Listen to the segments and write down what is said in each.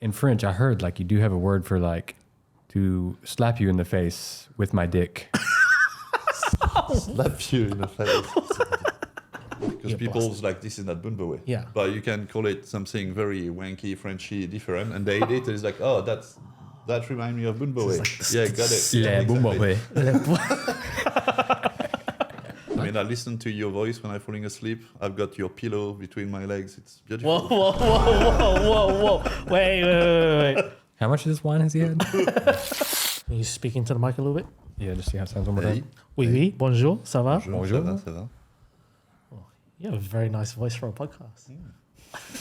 in French, I heard like you do have a word for like to slap you in the face with my dick. Slap you in the face. Because people's like, this is not Bunboe. Yeah. But you can call it something very wanky, Frenchy, different. And they eat it, and it's like, oh, that reminds me of Bunboe. Yeah, got it. Yeah, exactly. Bunboe. I mean, I listen to your voice when I'm falling asleep. I've got your pillow between my legs. It's beautiful. Whoa. Wait. How much of this wine has he had? Are you speaking to the mic a little bit? Yeah, just see how it sounds one more Hey. time. Oui, bonjour, ça va? Bonjour. Ça va. You have a very nice voice for a podcast.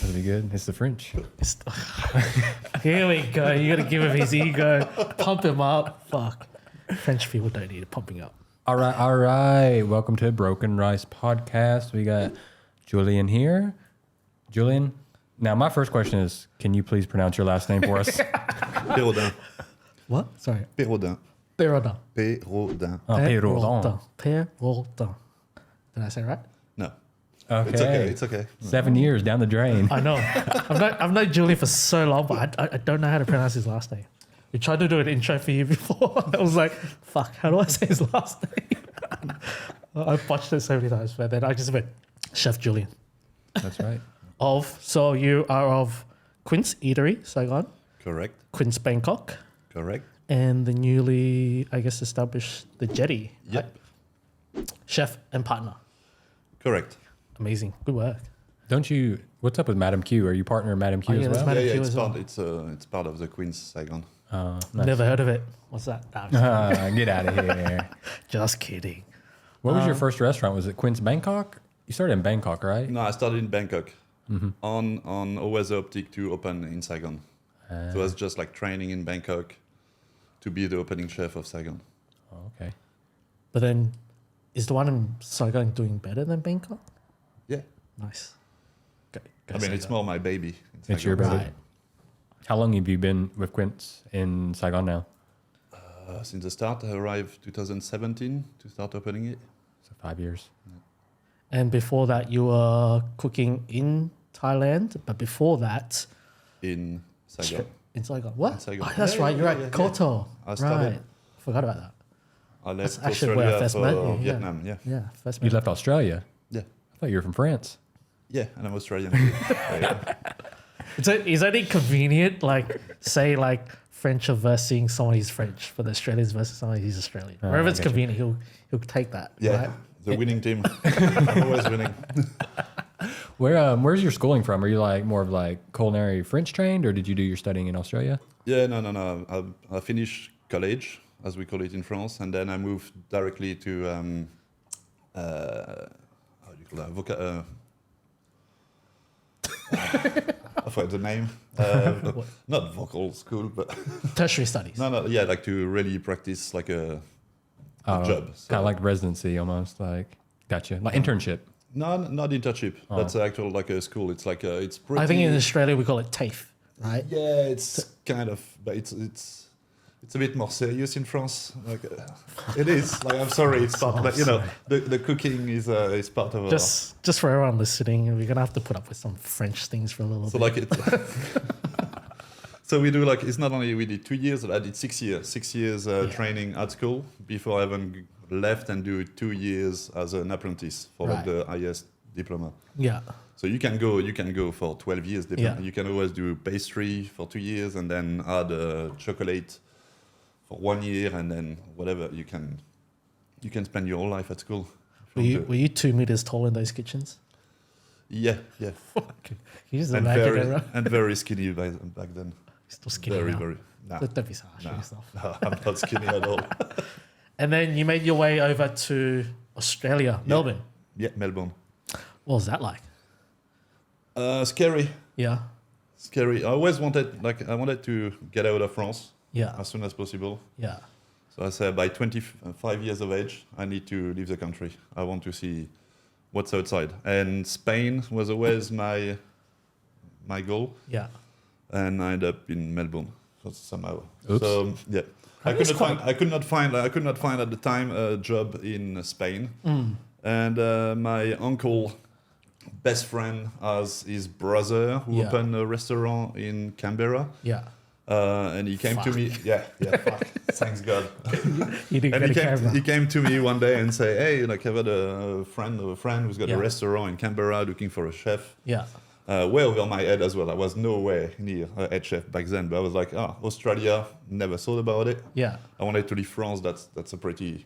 That'll be good. It's the French. Here we go. You got to give him his ego. Pump him up. Fuck. French people don't need pumping up. All right. Welcome to Broken Rice Podcast. We got Julien here. Julien, now my first question is, can you please pronounce your last name for us? Pérodin. What? Sorry. Pérodin. Pérodin. Pérodin. Oh, Pérodin. Pérodin. Did I say it right? No. Okay. It's okay. 7 years down the drain. I know. I've known Julien for so long, but I don't know how to pronounce his last name. We tried to do an intro for you before. I was like, fuck, how do I say his last name? I botched it so many times, but then I just went, Chef Julien. That's right. So you are of Quince Eatery, Saigon, Correct. Quince Bangkok, Correct. and the newly, I guess, established The Jetty. Yep. Right? Chef and partner. Correct. Amazing. Good work. Don't you? What's up with Madame Q? Are you partner of Madame Q Oh, yeah, as that's well? Madame Yeah, Q it's as part. well. It's part of the Queen's Saigon. Nice. Never heard of it. What's that? Nah, Get out of here. just kidding. What was your first restaurant? Was it Quince Bangkok? You started in Bangkok, right? No, I started in Bangkok. On always the optic to open in Saigon. So it was just like training in Bangkok to be the opening chef of Saigon. Oh, okay. But then, is the one in Saigon doing better than Bangkok? Yeah. Nice. Go I mean, it's Saigon. more my baby. in It's your Saigon. baby. Right. How long have you been with Quince in Saigon now? Since the start, I arrived 2017 to start opening it. So 5 years. And before that, you were cooking in Thailand, but before that, In Saigon. in Saigon. What? In Saigon. Oh, that's Yeah, right. You're yeah, right. yeah, Koto. I started- Right. Forgot about that. I That's left actually where I Australia first met for you. Vietnam. Yeah. Yeah. First You met. left Australia? Yeah. I thought you were from France. Yeah, and I'm Australian. Yeah. Is it inconvenient, like, say, like, French versing someone who's French, but the Australians versus someone who's Australian? Wherever I it's get you. convenient, he'll take that. Yeah, Right? the winning team. I'm always winning. Where's your schooling from? Are you like more of like culinary French trained, or did you do your studying in Australia? Yeah, no. I finished college, as we call it in France, and then I moved directly to how do you call that? I forgot the name. Not vocal school, but Tertiary studies. no, yeah, like to really practice like a job. So- Kind of like residency almost. Like, gotcha. Like internship. No, not internship. That's actual like a school. It's like it's pretty. I think in Australia we call it TAFE, right? Yeah, it's kind of, but it's a bit more serious in France. Like it is. Like I'm sorry, it's part. Like, you know, the cooking is part of. Just for everyone listening, we're gonna have to put up with some French things for a little So bit. like it. So we do like it's not only we did 2 years, but I did 6 years. 6 years training at school before I even left and do 2 years as an apprentice for like Right. the highest diploma. Yeah. So you can go for 12 years. Yeah. You can always do pastry for 2 years and then add chocolate for 1 year and then whatever you can spend your whole life at school. Were you 2 meters tall in those kitchens? Yeah. You just And imagine and very skinny back then. still skinny Very, now. very. Nah, Don't be so harsh on yourself. no, I'm not skinny at all. And then you made your way over to Australia, Melbourne. Yeah, Melbourne. What was that like? Scary. Yeah. Scary. I always wanted to get out of France Yeah. as soon as possible. Yeah. So I said by 25 years of age, I need to leave the country. I want to see what's outside. And Spain was always my goal. Yeah. And I ended up in Melbourne somehow. Oops. So yeah, I That is could not find at the time a job in Spain. And my uncle best friend has his brother who Yeah. opened a restaurant in Canberra. Yeah. And he came to me. Yeah, fuck. Thanks God. You didn't And get a camera. he came to me one day and say, "Hey, like I've had a friend of a friend who's got Yeah. a restaurant in Canberra looking for a chef." Yeah. Way over my head as well. I was nowhere near a head chef back then, but I was like, Australia, never thought about it. Yeah. I wanted to leave France. That's a pretty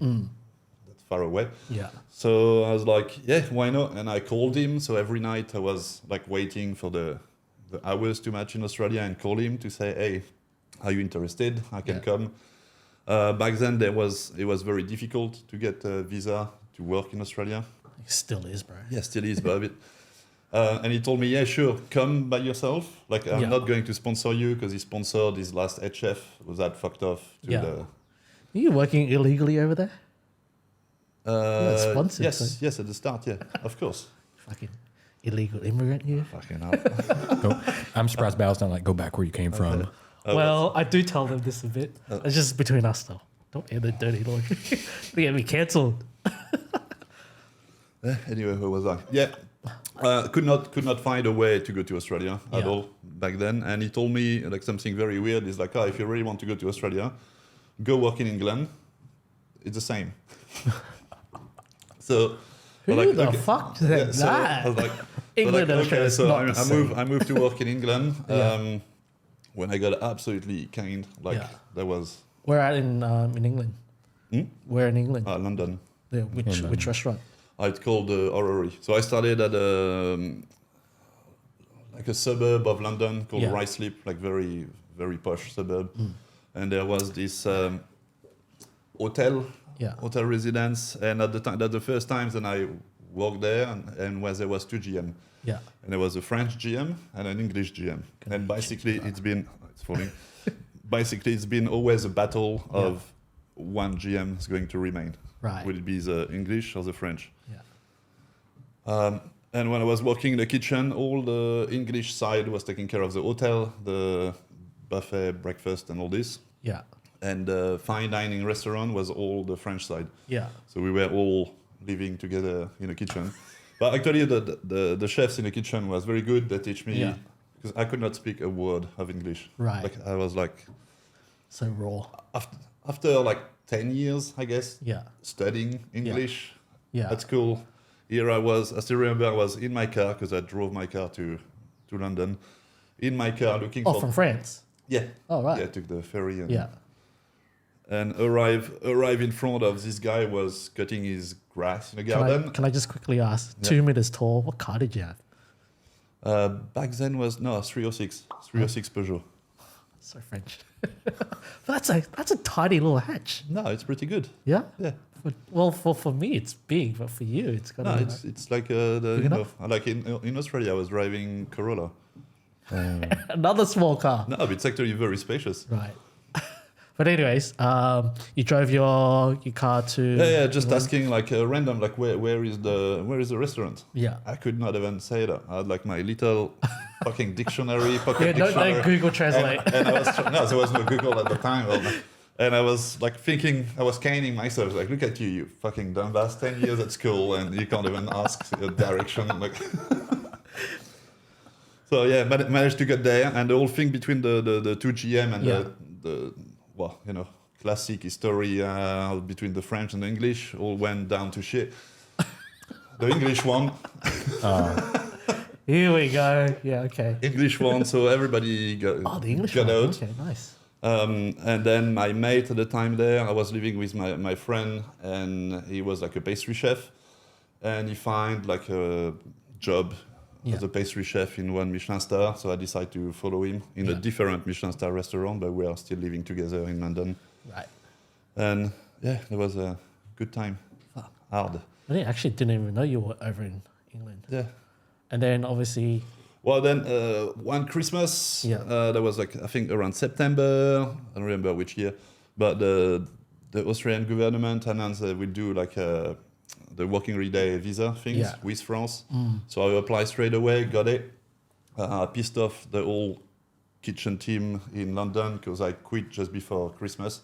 that's far away. Yeah. So I was like, yeah, why not? And I called him. So every night I was like waiting for the hours to match in Australia and call him to say, hey, are you interested? I can Yeah. come. Back then it was very difficult to get a visa to work in Australia. It still is, bro. Yeah, still is, but a bit. And he told me, yeah, sure, come by yourself. Like, I'm Yeah. not going to sponsor you because he sponsored his last head chef. Was that fucked off? To Yeah. the, Are you working illegally over there? sponsored, yes, so- yes, at the start, yeah, of course. Fucking illegal immigrant you. Fucking hell. Go, I'm surprised Bal's not like, go back where you came from. Well, I do tell them this a bit. It's just between us, though. Don't air the dirty laundry. They get me cancelled. Anyway, where was I? Yeah. Could not find a way to go to Australia at Yeah. all back then. And he told me like something very weird. He's like, if you really want to go to Australia, go work in England. It's the same. So Who like, the okay. fuck said Yeah, so I that? was like, England and Australia is not the same. I moved to work in England. Yeah. When I got absolutely caned, like Yeah. there was Where at in England? Hmm? Where in England? London. Yeah, which restaurant? It's called Orrery. So I started at like a suburb of London called Yeah. Ruislip, like very very posh suburb. And there was this hotel Yeah. hotel residence. And at the time, that the first times, then I worked there, and where there was two GM. Yeah. And there was a French GM and an English GM. And basically, it's been basically it's been always a battle of one GM is going to remain. Right. Will it be the English or the French? Yeah. And when I was working in the kitchen, all the English side was taking care of the hotel, the buffet, breakfast, and all this. Yeah. And the fine dining restaurant was all the French side. Yeah. So we were all living together in the kitchen. But actually, the chefs in the kitchen was very good. They teach me, Yeah. because I could not speak a word of English. Right. Like I was like, So raw. after like 10 years, I guess, Yeah. studying English Yeah. at school. Here I still remember I was in my car because I drove my car to London. In my car looking Oh, for... from France. Yeah. Oh, right. Yeah, I took the ferry and... Yeah. And arrive in front of this guy was cutting his grass in the garden. Can I just quickly ask? Yeah. 2 meters tall. What car did you have? Back then was 306 Peugeot. So French. But that's a tiny little hatch. No, it's pretty good. Yeah. Yeah. Well, for me it's big, but for you it's got No, it's like Big enough? like in Australia I was driving Corolla. another small car. No, but it's actually very spacious. Right. But anyways, you drove your car to. Yeah, just asking like random, like where is the restaurant? Yeah. I could not even say that. I had like my little fucking dictionary, pocket Yeah, dictionary. don't Google Translate. And I was no, there was no Google at the time. And I was like thinking, I was caning myself, like, look at you, you fucking dumbass, 10 years at school, and you can't even ask a direction. Like, so yeah, but managed to get there, and the whole thing between the two GM and the well, you know, classic history between the French and the English all went down to shit. The English won. Here we go. Yeah, okay. English won, so everybody got The English got one. out. Okay, nice. And then my mate at the time there, I was living with my friend, and he was like a pastry chef, and he found like a job as a pastry chef in one Michelin star. So I decided to follow him in a different Michelin star restaurant, but we are still living together in London. Right. And yeah, it was a good time. Hard. I didn't even know you were over in England. Yeah. And then obviously, Well, then one Christmas, that was like I think around September. I don't remember which year, but the Australian government announced that we'll do like the working holiday visa things with France. So I applied straight away, got it. I pissed off the whole kitchen team in London because I quit just before Christmas.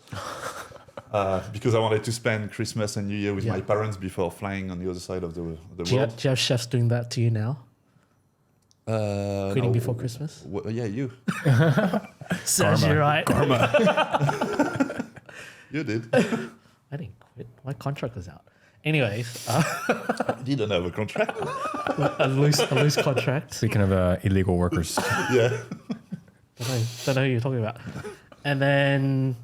Because I wanted to spend Christmas and New Year with my parents before flying on the other side of the world. do you have chefs doing that to you now? Quitting before Christmas? Yeah, you. Serves you right. You did. I didn't quit. My contract was out. Anyways, You didn't have a contract. a loose contract. Speaking of illegal workers, Yeah. Don't know who you're talking about. And then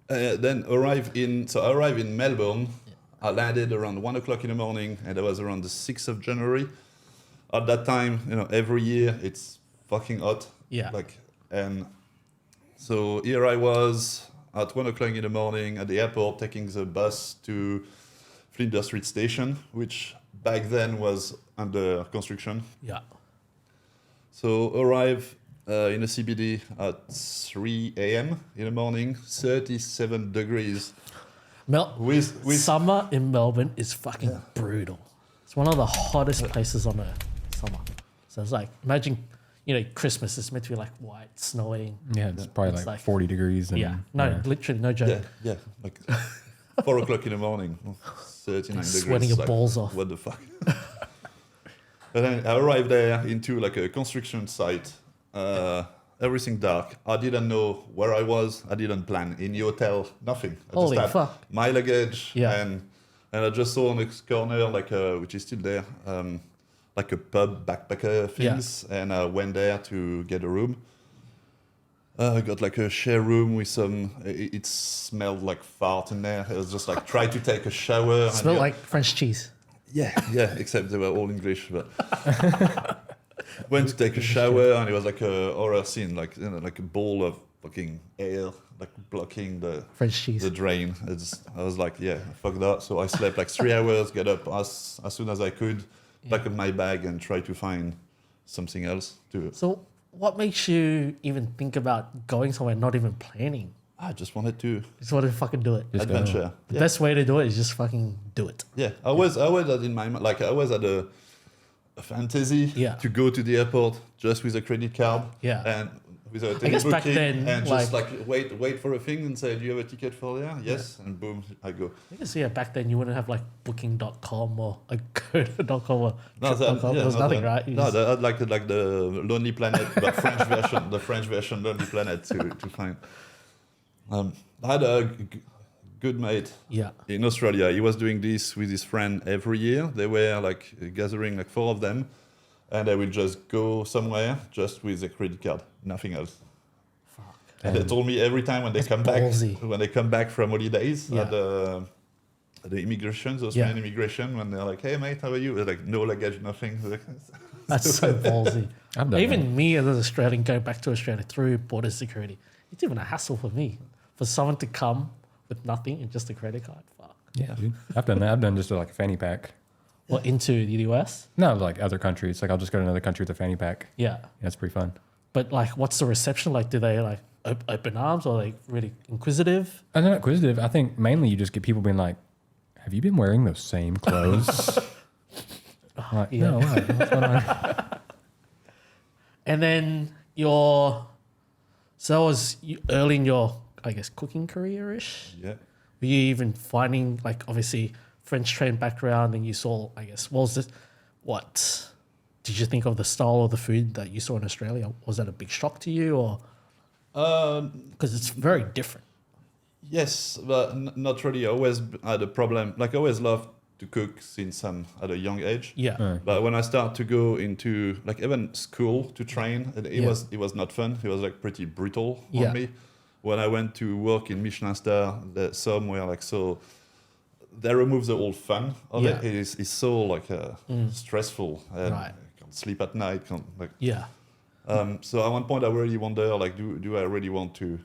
Then I arrived in Melbourne. I landed around 1 o'clock in the morning, and that was around the 6th of January. At that time, every year it's fucking hot. Yeah. And so here I was at 1 o'clock in the morning at the airport, taking the bus to Flinders Street Station, which back then was under construction. yeah, So arrive in the CBD at 3 a.m. in the morning, 37 degrees. With summer in Melbourne is fucking brutal. It's one of the hottest places on earth. Summer. So it's like imagine, Christmas is meant to be like white, snowing. yeah, it's probably It's like like- 40 degrees. And, Literally, no joke. yeah, like 4 o'clock in the morning, 39 degrees. Sweating your like, balls off. What the fuck? And then I arrived there into like a construction site. Everything dark. I didn't know where I was. I didn't plan any hotel. Nothing. I Holy just had fuck. my luggage. Yeah. And I just saw on the corner which is still there, like a pub backpacker things. And I went there to get a room. I got like a share room with some. It smelled like fart in there. I was just like try to take a shower. and Smelled you- like French cheese. yeah, except they were all English. But went to take a shower, and it was like a horror scene, like like a bowl of fucking air, like blocking the French cheese. drain. I was like, yeah, fuck that. So I slept like 3 hours, get up as soon as I could, pack up my bag, and try to find something else to. So what makes you even think about going somewhere not even planning? I just wanted to Just want to fucking do it. Just go. adventure. The best way to do it is just fucking do it. Yeah, I was in my mind, like I was at a fantasy Yeah. to go to the airport just with a credit card. Yeah. And without I any guess back booking, then, and just like- wait for a thing and say, do you have a ticket for there? Yes, and boom, I go. I guess back then you wouldn't have like booking.com or like Coda.com or No, trip.com. There was nothing, right? You No, just- they had like the Lonely Planet, but the French version Lonely Planet to find. I had a good mate yeah. in Australia. He was doing this with his friend every year. They were like gathering like 4 of them, and they would just go somewhere just with a credit card, nothing else. Fuck. And they told me every time when they come ballsy. back from holidays Yeah. at the immigration, the Australian immigration, when they're like, "Hey mate, how are you?" They're like, "No luggage, nothing." That's so ballsy. I've done Even me as an Australian going back to Australia through border security, it's even a hassle for me. For someone to come with nothing and just a credit card. Fuck. Yeah, dude. I've done that. I've done just like a fanny pack. Or into the US? No, like other countries. Like I'll just go to another country with a fanny pack. Yeah. Yeah, it's pretty fun. But like, what's the reception like? Do they like open arms or like really inquisitive? And they're not inquisitive. I think mainly you just get people being like, "Have you been wearing those same clothes?" I'm like, Yeah. no, why? What's going on? And then so that was early in your, I guess, cooking career-ish? Yeah. Were you even finding, like, obviously French trained background, and you saw, I guess, what did you think of the style of the food that you saw in Australia? Was that a big shock to you, or because it's very different? Yes, but not really. I always had a problem. Like I always loved to cook since I'm at a young age. Yeah, But when I start to go into like even school to train, it was not fun. It was like pretty brutal Yeah. on me. When I went to work in Michelin star, some were like so. They remove the whole fun of Yeah. it. It's so like stressful. And Right. I can't sleep at night. yeah, So at one point I really wonder like, do I really want to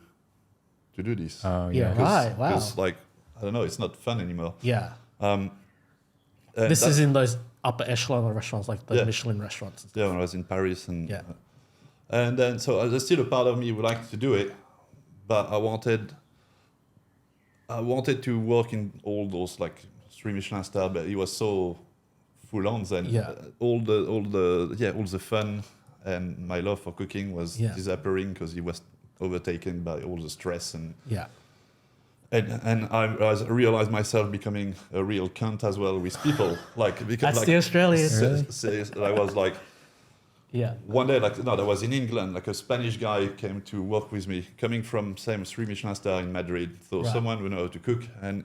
do this? Oh yeah, yeah. right, wow, Because like I don't know, it's not fun anymore. yeah. And This that- is in those upper echelon of restaurants, like the Yeah. Michelin restaurants. Yeah, when I was in Paris Yeah. and then so there's still a part of me who would like to do it, but I wanted to work in all those like 3 Michelin star, but it was so full on then. Yeah. All the fun and my love for cooking was Yeah. disappearing because it was overtaken by all the stress and Yeah, I realized myself becoming a real cunt as well with people, like because that's like, the Australian. Really? I was Yeah. One day, that was in England. Like a Spanish guy came to work with me, coming from same 3 Michelin star in Madrid. So Right. someone who know how to cook, and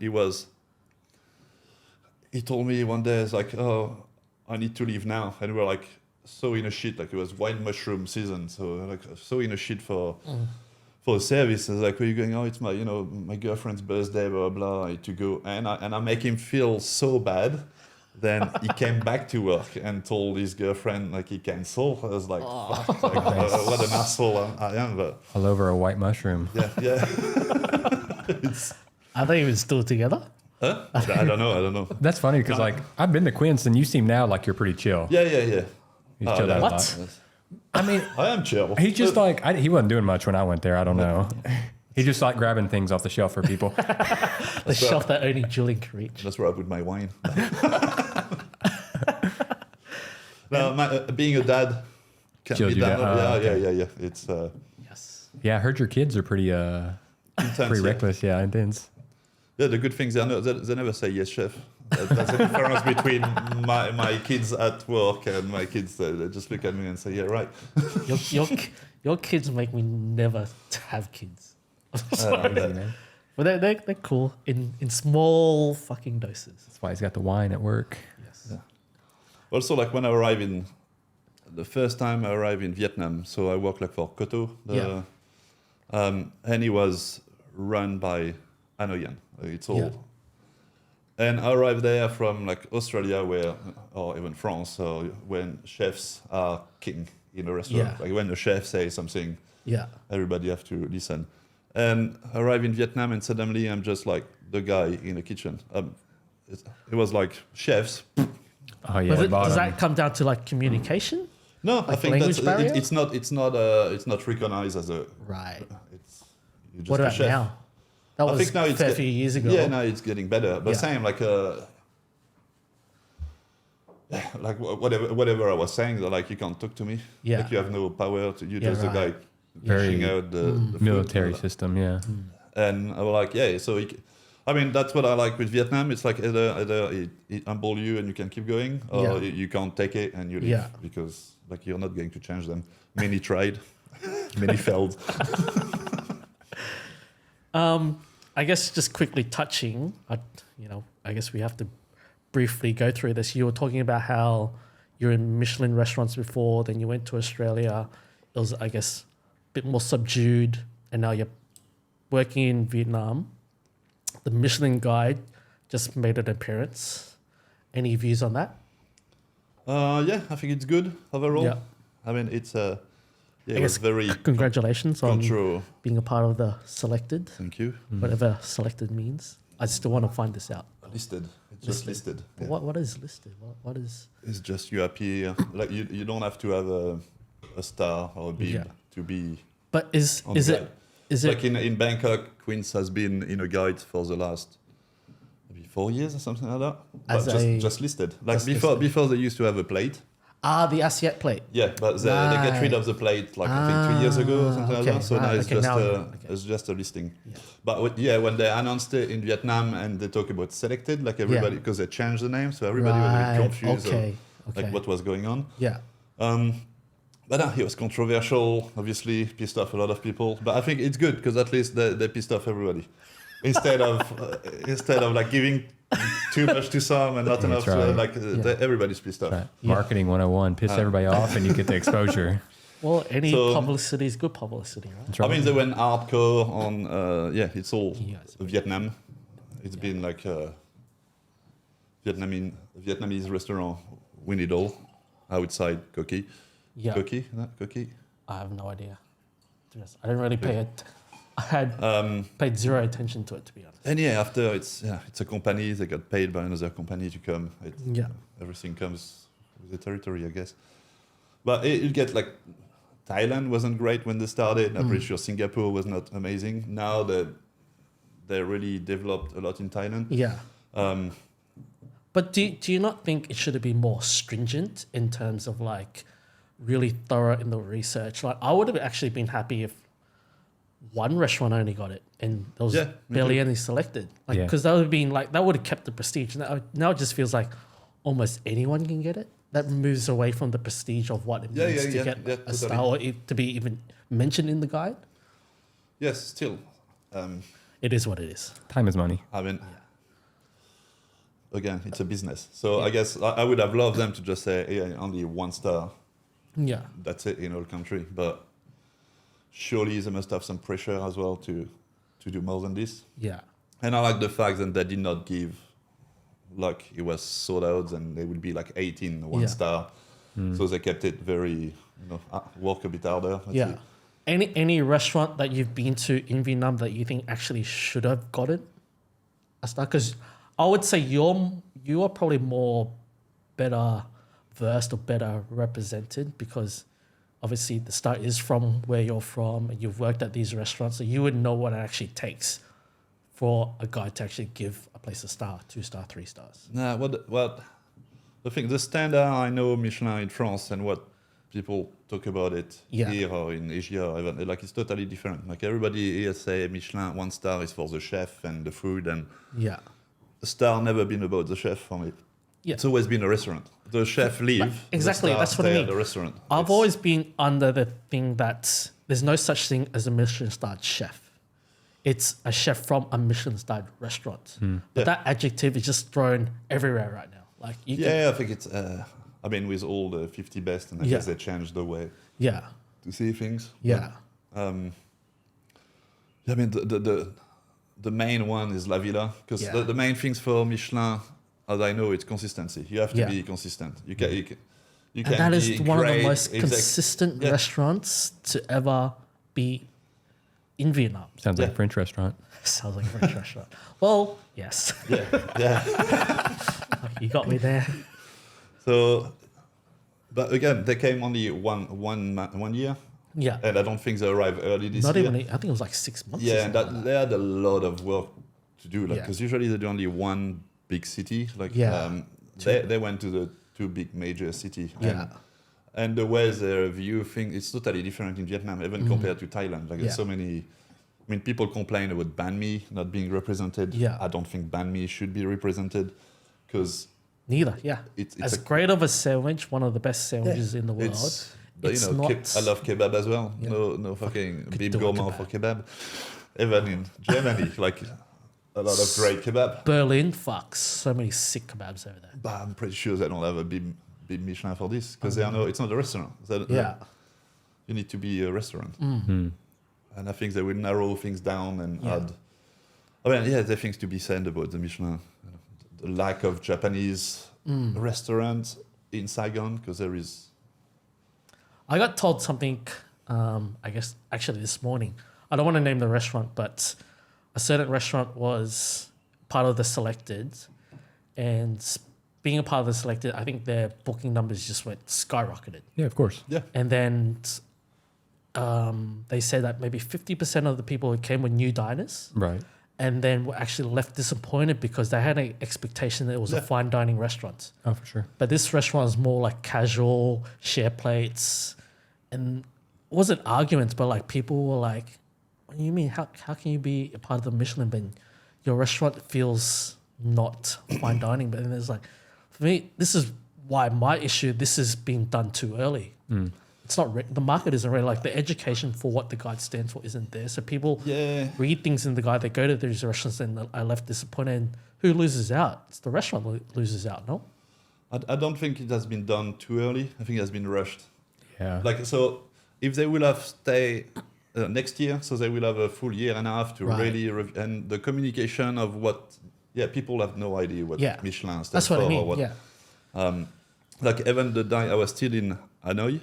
he told me one day, it's like, oh, I need to leave now, and we were like so in a shit, like it was wild mushroom season, so like so in a shit for the service. I was like, where are you going? Oh, it's my girlfriend's birthday, blah blah. I need to go, and I make him feel so bad. Then he came back to work and told his girlfriend like he canceled. I was like, fuck, like, what an asshole I am. But All over a white mushroom. yeah. Are they even still together? Huh? I don't know. That's funny because like I've been to Quince and you seem now like you're pretty chill. Yeah. He's chilled out a What? lot. I mean, I am chill. he's just like he wasn't doing much when I went there. I don't know. He just like grabbing things off the shelf for people. The shelf that only Julien can reach. That's where I put my wine. No, being a dad can Chilled be you done. down. Oh, Yeah. It's Yes. Yeah, I heard your kids are pretty intense. pretty Yeah. reckless. Yeah, intense. Yeah, the good things they never say yes, chef. That's the difference between my kids at work and my kids. They just look at me and say, yeah, right. Your kids make me never have kids. Crazy, man. But they're cool in small fucking doses. That's why he's got the wine at work. Yes. Yeah. Also, like when I arrived the first time I arrived in Vietnam, so I worked like for Koto, and it was run by Hanoian. It's all. Yeah. And I arrived there from like Australia, or even France, when chefs are king in a restaurant. Yeah. Like when the chef says something, Yeah. everybody have to listen. And I arrived in Vietnam, and suddenly I'm just like the guy in the kitchen. It was like chefs. Oh yeah, Does that come down to like communication? No, Like I think language barrier? it's not recognized as a. Right. It's you're just What a about chef. now? That was think now a it's fair get- few years ago. Yeah, now it's getting better. But Yeah. same like whatever I was saying, like you can't talk to me. Yeah. Like you have no power. You're Yeah, just right. the guy Very dishing out the food. military system. Yeah. And I was like, yeah. So I mean, that's what I like with Vietnam. It's like either it humble you and you can keep going, or Yeah. you can't take it and you leave Yeah. because like you're not going to change them. Many tried, many failed. I guess just quickly touching, I guess we have to briefly go through this. You were talking about how you're in Michelin restaurants before, then you went to Australia. It was, I guess, a bit more subdued, and now you're working in Vietnam. The Michelin Guide just made an appearance. Any views on that? Yeah, I think it's good overall. Yeah. I mean, it's I it was guess very Congratulations on control. being a part of the selected, Thank you. whatever selected means. I still want to find this out. Listed. It's just listed. But Yeah. what is listed? What is? It's just you appear like you don't have to have a star or a bib Yeah. to be But is on is the it guide. is it Like in Bangkok, Queens has been in a guide for the last maybe 4 years or something like that. As But just listed. Like just before listed. they used to have a plate. the Assiette plate? Yeah, but they get rid of the plate like I think 2 years ago or something like okay. that. So now it's Okay, just now- okay. it's just a listing. But when they announced it in Vietnam and they talk about selected, like everybody because they changed the name, so everybody was a bit confused Okay. of like what was going on. Yeah. But it was controversial, obviously pissed off a lot of people. But I think it's good because at least they pissed off everybody. Instead of like giving too much to some and not enough That's to right. everybody's pissed off. Right. Marketing 101, piss everybody off and you get the exposure. Well, any So- publicity is good publicity, right? That's I right. mean, they went hardcore on, it's all Yeah, it's- Vietnam. It's been like Vietnamese restaurant, win it all, outside Coqui. Yeah. Coqui, not Coqui. I have no idea. I didn't really pay it. I had paid zero attention to it, to be honest. And yeah, after it's a company, they got paid by another company to come. Yeah. Everything comes with the territory, I guess. But you get like, Thailand wasn't great when they started. I'm pretty sure Singapore was not amazing. Now they really developed a lot in Thailand. Yeah. Um, But do you not think it should be more stringent in terms of like really thorough in the research? Like I would have actually been happy if one restaurant only got it and there was Yeah, me barely too. any selected. Like Yeah. because that would have been like that would have kept the prestige. Now it just feels like almost anyone can get it. that moves away from the prestige of what it means to get a totally. star or to be even mentioned in the guide. Yes, still. It is what it is. Time is money. I mean, again, it's a business. So I guess I would have loved them to just say, yeah, only 1 star. Yeah. That's it in all country. But surely they must have some pressure as well to do more than this. Yeah. And I like the fact that they did not give, like it was sold out and they would be like 18 1 star. So they kept it very, work a bit harder. Yeah. Any restaurant that you've been to in Vietnam that you think actually should have gotten a star? Because I would say you are probably more better versed or better represented because obviously the star is from where you're from and you've worked at these restaurants, so you would know what it actually takes for a guide to actually give a place a star, 2 star, 3 stars. Nah, what I think the standard I know Michelin in France and what people talk about it here or in Asia, or even, like it's totally different. Like everybody here say Michelin 1 star is for the chef and the food, and the star never been about the chef for me. Yeah. It's always been a restaurant. The chef leave. Exactly, that's what I mean. The restaurant. I've always been under the thing that there's no such thing as a Michelin-starred chef. It's a chef from a Michelin-starred restaurant. But that adjective is just thrown everywhere right now. Like I think it's. I mean, with all the 50 best, and I guess they changed the way. To see things. Yeah. I mean, the main one is La Villa, because the main things for Michelin, as I know, it's consistency. You have to be consistent. You can and that is one of the most consistent restaurants to ever be in Vietnam. Sounds like a French restaurant. Sounds like a French restaurant. Well, yes. You got me there. So, but again, they came only one year. Yeah. And I don't think they arrived early this year. Not even, I think it was like 6 months. Yeah, and they had a lot of work to do. Because usually they do only one big city. They went to the 2 big major cities. And the way they view things, it's totally different in Vietnam, even compared to Thailand. Like there's so many. I mean, people complain about banh mi not being represented. I don't think banh mi should be represented because. Neither, it's as great of a sandwich, one of the best sandwiches in the world. But I love kebab as well. No fucking bib gourmand for kebab. Even in Germany, like a lot of great kebab. Berlin, so many sick kebabs over there. But I'm pretty sure they don't have a bib Michelin for this because it's not a restaurant. You need to be a restaurant. And I think they will narrow things down and add. I mean, there are things to be said about the Michelin. The lack of Japanese restaurants in Saigon, because there is. I got told something, I guess, actually this morning. I don't want to name the restaurant, but a certain restaurant was part of the selected. And being a part of the selected, I think their booking numbers just went skyrocketed. Yeah, of course. Yeah. And then they said that maybe 50% of the people who came were new diners. Right. And then were actually left disappointed because they had an expectation that it was a fine dining restaurant. Oh, for sure. But this restaurant is more like casual, share plates. And it wasn't arguments, but like people were like, what do you mean? How can you be a part of the Michelin bin? Your restaurant feels not fine dining. But then there's like, for me, this is why my issue, this is being done too early. It's not the market isn't ready. Like the education for what the guide stands for isn't there. So people read things in the guide. They go to these restaurants and are left disappointed. And who loses out? It's the restaurant loses out. No, I don't think it has been done too early. I think it has been rushed. Yeah. Like so, if they will have stay next year, so they will have a full year and a half to really and the communication of what. Yeah, people have no idea what Michelin stands That's what for. I mean. Or what, like even the day I was still in Hanoi.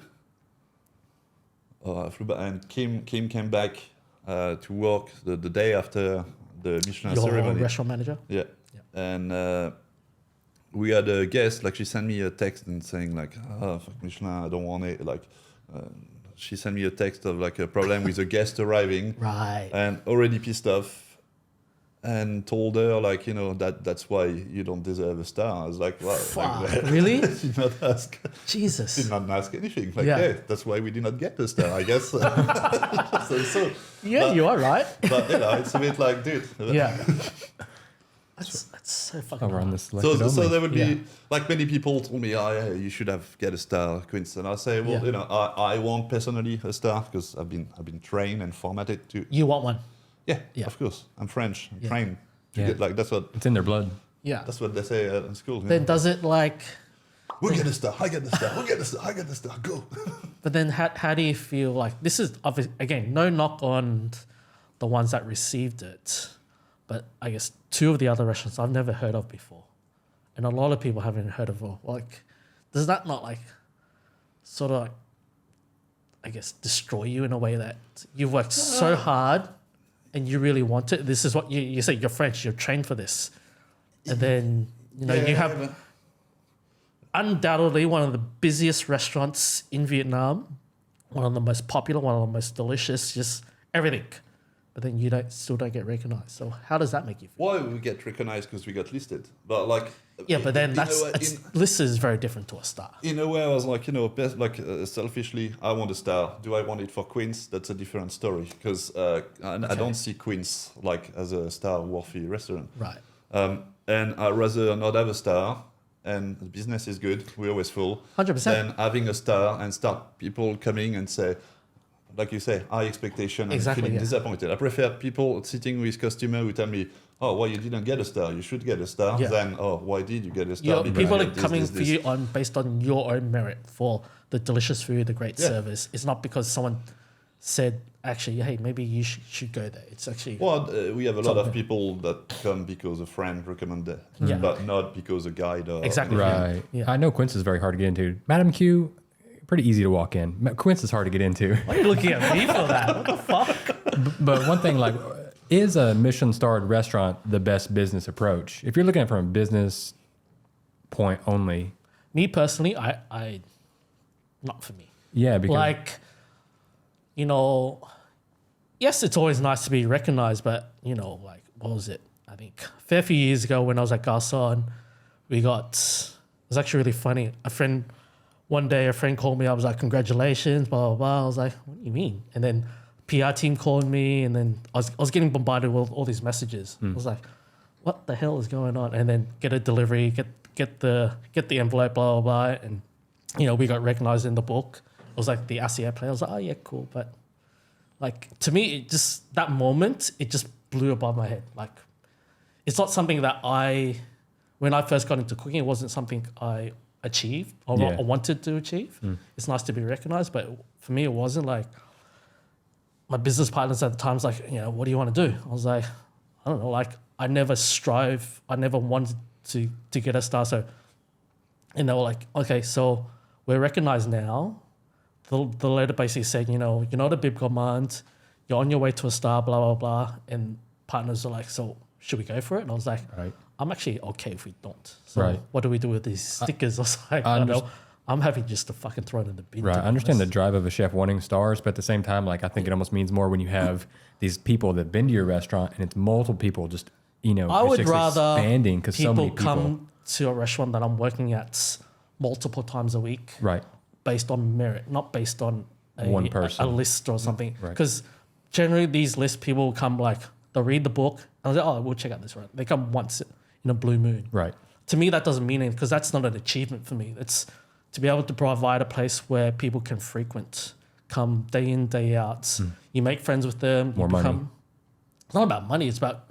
I flew back and Kim came back to work the day after the Michelin ceremony. Your restaurant manager? Yeah. And we had a guest, like she sent me a text and saying like, oh, fuck Michelin, I don't want it. Like, she sent me a text of like a problem with a guest arriving. Right. And already pissed off. And told her like, that's why you don't deserve a star. I was like, wow. Like, really? Did not ask. Jesus. Did not ask anything. Like, hey, that's why we did not get the star, I guess. You are right. But it's a bit like, dude. Yeah. That's so fucking We're on hard. the selected So only. there would be Yeah. like many people told me, oh yeah, you should have get a star, Quince, and I say, well, Yeah. you know, I want personally a star because I've been trained and formatted to. You want one? Yeah, Yeah. of course. I'm French. I'm Yeah. trained to Yeah. get like that's what It's in their blood. Yeah. they say in school. you Then know. does it like? We'll get a star. I get the star. We'll get the star. I get the star. Go. But then how do you feel like this is again no knock on the ones that received it, but I guess two of the other restaurants I've never heard of before, and a lot of people haven't heard of. Like, does that not like sort of like, I guess, destroy you in a way that you've worked so hard and you really want it? This is what you say. You're French. You're trained for this, and then you have but- undoubtedly one of the busiest restaurants in Vietnam, one of the most popular, one of the most delicious, just everything. But then you still don't get recognized. So how does that make you feel? Why we get recognized because we got listed, but like. Yeah, but then in a way- listed is very different to a star. In a way, I was like, selfishly, I want a star. Do I want it for Queens? That's a different story because I don't see Queens like as a star-worthy restaurant. Right. And I'd rather not have a star, and the business is good. We're always full. 100%. Than having a star and start people coming and say, like you say, high expectation and Exactly, feeling yeah. disappointed. I prefer people sitting with customer who tell me, oh, why you didn't get a star? You should get a star. Yeah. Than, oh, why did you get a star? Because People you are had this, coming this, for this. you based on your own merit for the delicious food, the great Yeah. service. It's not because someone said, actually, hey, maybe you should go there. It's actually Well, we have a lot Something. of people that come because a friend recommended, Yeah. but not because a guide. Or Exactly. Right. Yeah. I know Quince is very hard to get into. Madam Q, pretty easy to walk in. Quince is hard to get into. why are you looking at me for that? What the fuck? But one thing, like, is a Michelin-starred restaurant the best business approach? If you're looking at it from a business point only, Me personally, I not for me. yeah, because Like, yes, it's always nice to be recognized, but like, what was it? I think a fair few years ago when I was at Garçon, it was actually really funny. One day a friend called me, I was like, congratulations, blah, blah, blah. I was like, what do you mean? And then PR team called me, and then I was getting bombarded with all these messages. I was like, what the hell is going on? And then get a delivery, get the envelope, blah, blah, blah. And, we got recognized in the book. It was like the ASEA play. I was like, oh yeah, cool. But like, to me, that moment, it just blew above my head. Like, it's not something that when I first got into cooking, it wasn't something I achieved or Yeah. wanted to achieve. It's nice to be recognized, but for me, it wasn't. Like, my business partners at the time was like, what do you want to do? I was like, I don't know. Like, I never wanted to get a star. So, and they were like, okay, so we're recognized now. The letter basically said, you're not a bib gourmand, you're on your way to a star, blah, blah, blah. And partners are like, so should we go for it? And I was like, Right. I'm actually okay if we don't. So Right. what do we do with these stickers? I was like, I don't know. I'm happy just to fucking throw it in the bin. right, to I be understand the honest. drive of a chef wanting stars, but at the same time, like, I think it almost means more when you have these people that've been to your restaurant and it's multiple people just, I it's would just rather expanding because so many people. come to a restaurant that I'm working at multiple times a week Right. based on merit, not based on One person. a list or something. Right. Because generally these lists, people will come like, they'll read the book and they'll say, oh, we'll check out this one. They come once in a blue moon. Right. To me, that doesn't mean anything because that's not an achievement for me. It's to be able to provide a place where people can frequent, come day in, day out. You make friends with them. More money. It's not about money. It's about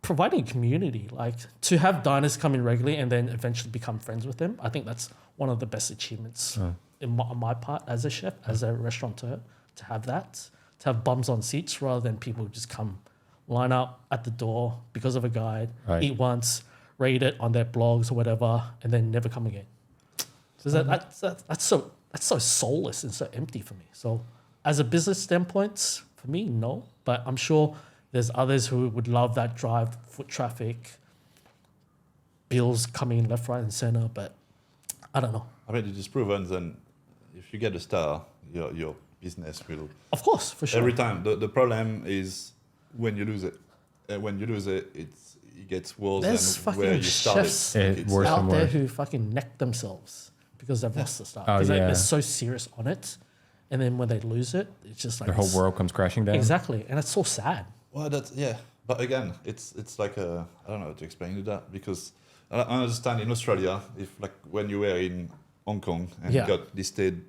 providing a community. Like, to have diners come in regularly and then eventually become friends with them. I think that's one of the best achievements on my part as a chef, as a restaurateur, to have that, to have bums on seats rather than people who just come, line up at the door because of a guide, Right. eat once, rate it on their blogs or whatever, and then never come again. So that's so soulless and so empty for me. So as a business standpoint, for me, no. But I'm sure there's others who would love that drive, foot traffic, bills coming in left, right, and center. But I don't know. I mean, it is proven then if you get a star, your business will. Of course, for sure. Every time. The problem is when you lose it. And when you lose it, it gets worse There's than fucking where you started. chefs It's worse out and there worse. who fucking neck themselves because they've lost the start. Oh, Because yeah. they're so serious on it. And then when they lose it, it's just like Their whole world comes crashing down. Exactly. And it's so sad. Well, that's yeah. But again, it's like I don't know how to explain you that, because I understand in Australia, if like when you were in Hong Kong and you got listed,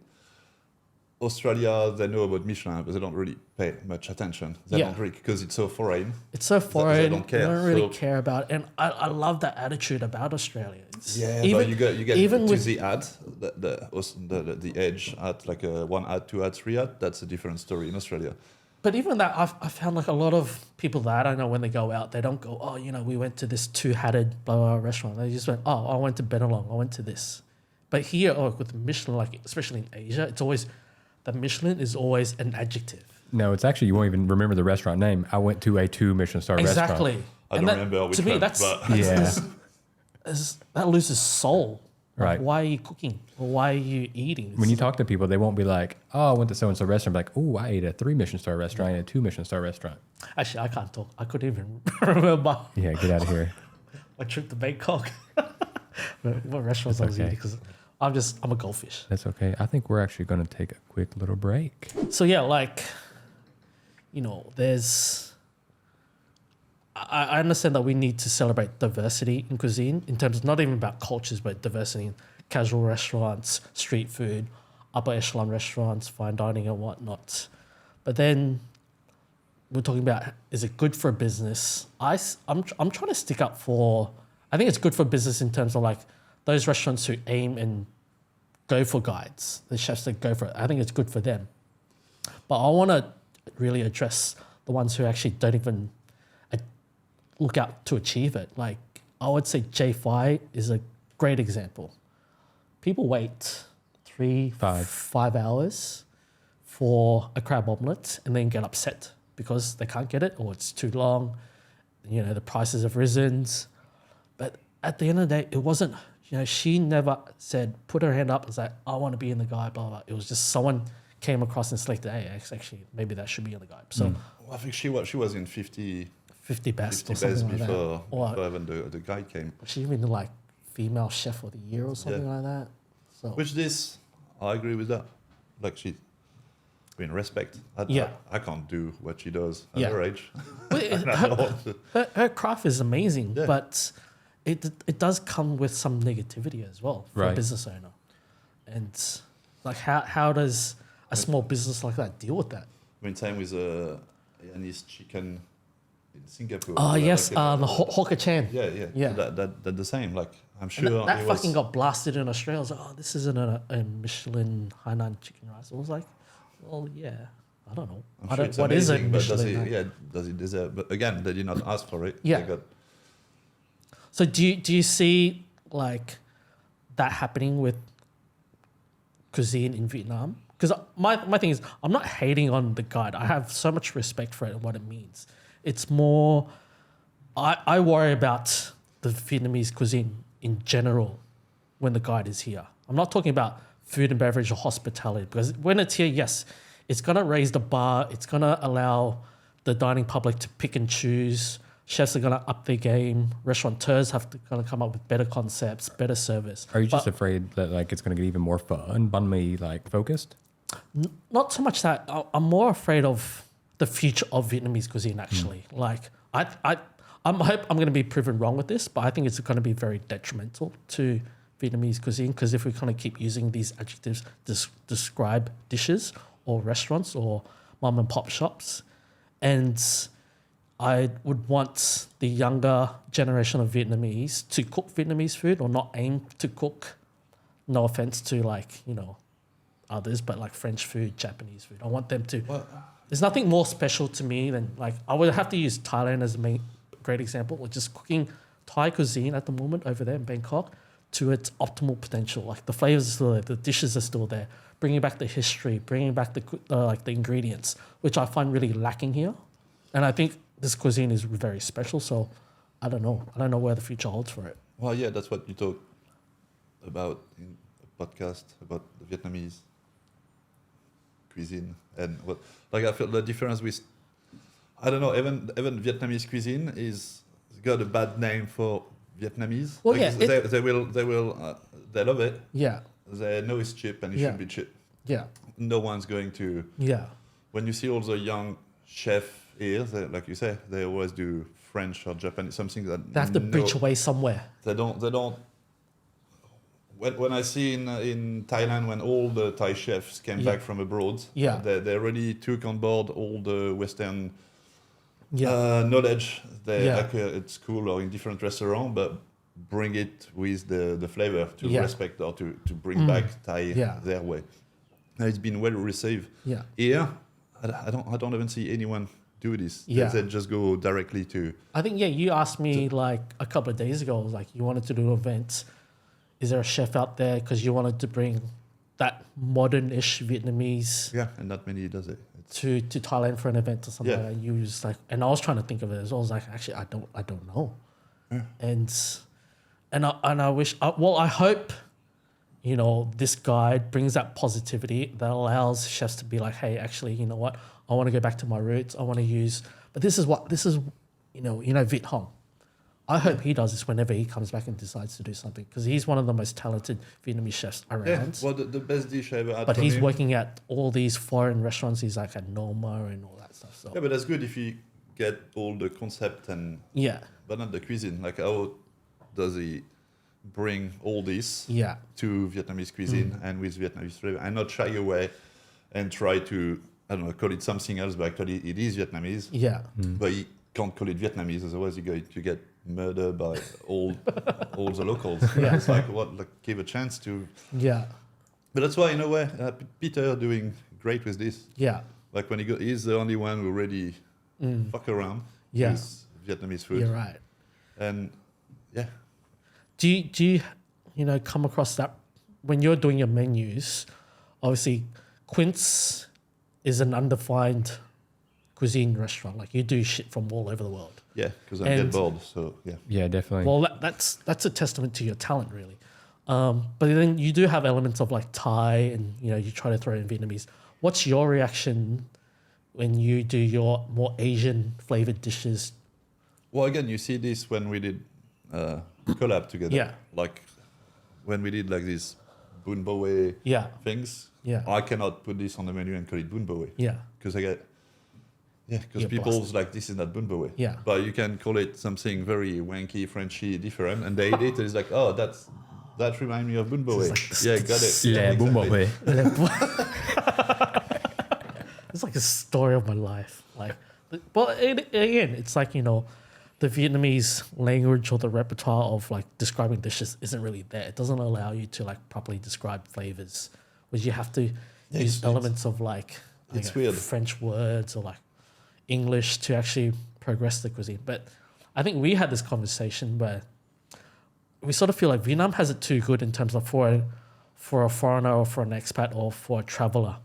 Australia, they know about Michelin, but they don't really pay much attention. They don't really, because it's so foreign. It's so foreign. They don't care. They don't really care about it. And I love that attitude about Australia. But you get even to the ad, the edge ad, like a 1 ad, 2 ad, 3 ad. That's a different story in Australia. But even that, I found like a lot of people that I don't know, when they go out, they don't go, oh, we went to this two-hatted blah, blah, restaurant. They just went, oh, I went to Benelong. I went to this. But here, with Michelin, like especially in Asia, it's always, the Michelin is always an adjective. No, it's actually, you won't even remember the restaurant name. I went to a 2 Michelin star restaurant. Exactly. I don't remember which to me, one, that's that loses soul. Like, Right. why are you cooking? Or why are you eating? When you talk to people, they won't be like, oh, I went to so-and-so restaurant. Be like, oh, I ate a 3 Michelin star restaurant. I ate a 2 Michelin star restaurant. Actually, I can't talk. I couldn't even remember Yeah, get out of here. my trip to Bangkok. What restaurants I was eating, because I'm a goldfish. That's okay. I think we're actually going to take a quick little break. So yeah, like, there's. I understand that we need to celebrate diversity in cuisine, in terms of not even about cultures, but diversity in casual restaurants, street food, upper echelon restaurants, fine dining and whatnot. But then we're talking about, is it good for business? I'm trying to stick up for, I think it's good for business in terms of like those restaurants who aim and go for guides, the chefs that go for it. I think it's good for them. But I want to really address the ones who actually don't even look out to achieve it. Like, I would say J5 is a great example. People wait 5 hours for a crab omelette and then get upset because they can't get it or it's too long. The prices have risen. But at the end of the day, it wasn't, she never said, put her hand up and say, I want to be in the guide, blah, blah. It was just someone came across and selected, hey, actually, maybe that should be in the guide. So I think she was in 50 best or something like before that. even the guy came. She even like female chef of the year or something like that. So Which I agree with that. Like respect. I can't do what she does at her age. her craft is amazing, but it does come with some negativity as well for a business owner. And like how does a small business like that deal with that? I mean, same with Yannis chicken in Singapore. Oh yes, the Hawker Chan. Yeah. That the same. Like I'm sure that fucking got blasted in Australia. I was like, oh, this isn't a Michelin Hainan chicken rice. I was like, well, yeah, I don't know. What is it? Michelin? Does it deserve? But again, they did not ask for it. Yeah. So do you see like that happening with cuisine in Vietnam? Because my thing is, I'm not hating on the guide. I have so much respect for it and what it means. It's more, I worry about the Vietnamese cuisine in general when the guide is here. I'm not talking about food and beverage or hospitality, because when it's here, yes, it's going to raise the bar. It's going to allow the dining public to pick and choose. Chefs are going to up their game. Restaurateurs going to come up with better concepts, better service. Are you just afraid that like it's going to get even more fun, banh mi like focused? Not so much that. I'm more afraid of the future of Vietnamese cuisine, actually. Like, I hope I'm going to be proven wrong with this, but I think it's going to be very detrimental to Vietnamese cuisine, because if we kind of keep using these adjectives to describe dishes or restaurants or mom and pop shops, and I would want the younger generation of Vietnamese to cook Vietnamese food or not aim to cook, no offense to others, but like French food, Japanese food. I want them to... There's nothing more special to me than I would have to use Thailand as a great example, or just cooking Thai cuisine at the moment over there in Bangkok to its optimal potential. Like the flavors are still there, the dishes are still there, bringing back the history, bringing back the ingredients, which I find really lacking here. And I think this cuisine is very special. So I don't know. I don't know where the future holds for it. Well, yeah, that's what you talk about in a podcast about the Vietnamese cuisine and what. Like I feel the difference with, I don't know, even Vietnamese cuisine is got a bad name for Vietnamese. Well, like they love it. Yeah. They know it's cheap and it should be cheap. Yeah. No one's going to. Yeah. When you see all the young chef here, like you say, they always do French or Japanese, something that They have to bridge away somewhere. They don't. When I see in Thailand, when all the Thai chefs came back from abroad, they already took on board all the Western knowledge they like at school or in different restaurants, but bring it with the flavor to respect or to bring back Thai their way. And it's been well received. Yeah. Here, I don't even see anyone do this. They just go directly to. I think you asked me like a couple of days ago, like you wanted to do an event. Is there a chef out there because you wanted to bring that modern-ish Vietnamese? Yeah, and not many does it. To Thailand for an event or something. Like that. You was like, and I was trying to think of it as well. I was like, actually, I don't know. Yeah. And I wish. I hope, this guide brings that positivity that allows chefs to be like, hey, actually, you know what? I want to go back to my roots. I want to use, but this is Viet Hong. I hope he does this whenever he comes back and decides to do something because he's one of the most talented Vietnamese chefs around. Yeah, well, the best dish I ever had. But he's working at all these foreign restaurants. He's like at Noma and all that stuff. So. Yeah, but that's good if you get all the concept and but not the cuisine. Like how does he bring all this to Vietnamese cuisine and with Vietnamese flavor and not shy away and try to call it something else, but actually it is Vietnamese. Yeah, but he can't call it Vietnamese, otherwise you're going to get murdered by all the locals. It's like give a chance to. Yeah. But that's why in a way Peter doing great with this. Yeah. Like when he's the only one who really fuck around with Vietnamese food. You're right. And do you come across that when you're doing your menus? Obviously, Quince is an undefined cuisine restaurant. Like you do shit from all over the world. Yeah, because I get bored. So yeah, definitely. Well, that's a testament to your talent, really. But then you do have elements of like Thai, and you try to throw in Vietnamese. What's your reaction when you do your more Asian flavored dishes? Well, again, you see this when we did collab together. Yeah. Like when we did like these bun bo things. Yeah. I cannot put this on the menu and call it bun bo. Yeah. Because I get. Yeah, because people's like, this is not bun bo. Yeah. But you can call it something very wanky, Frenchy, different, and they eat it, and it's like, oh, that reminds me of bun bo. Yeah, got it. Yeah, bun bo. It's like a story of my life. Like, but again, it's like, the Vietnamese language or the repertoire of like describing dishes isn't really there. It doesn't allow you to like properly describe flavors, which you have to use elements of like weird. French words or like English to actually progress the cuisine. But I think we had this conversation where we sort of feel like Vietnam has it too good in terms of for a foreigner or for an expat or for a traveler.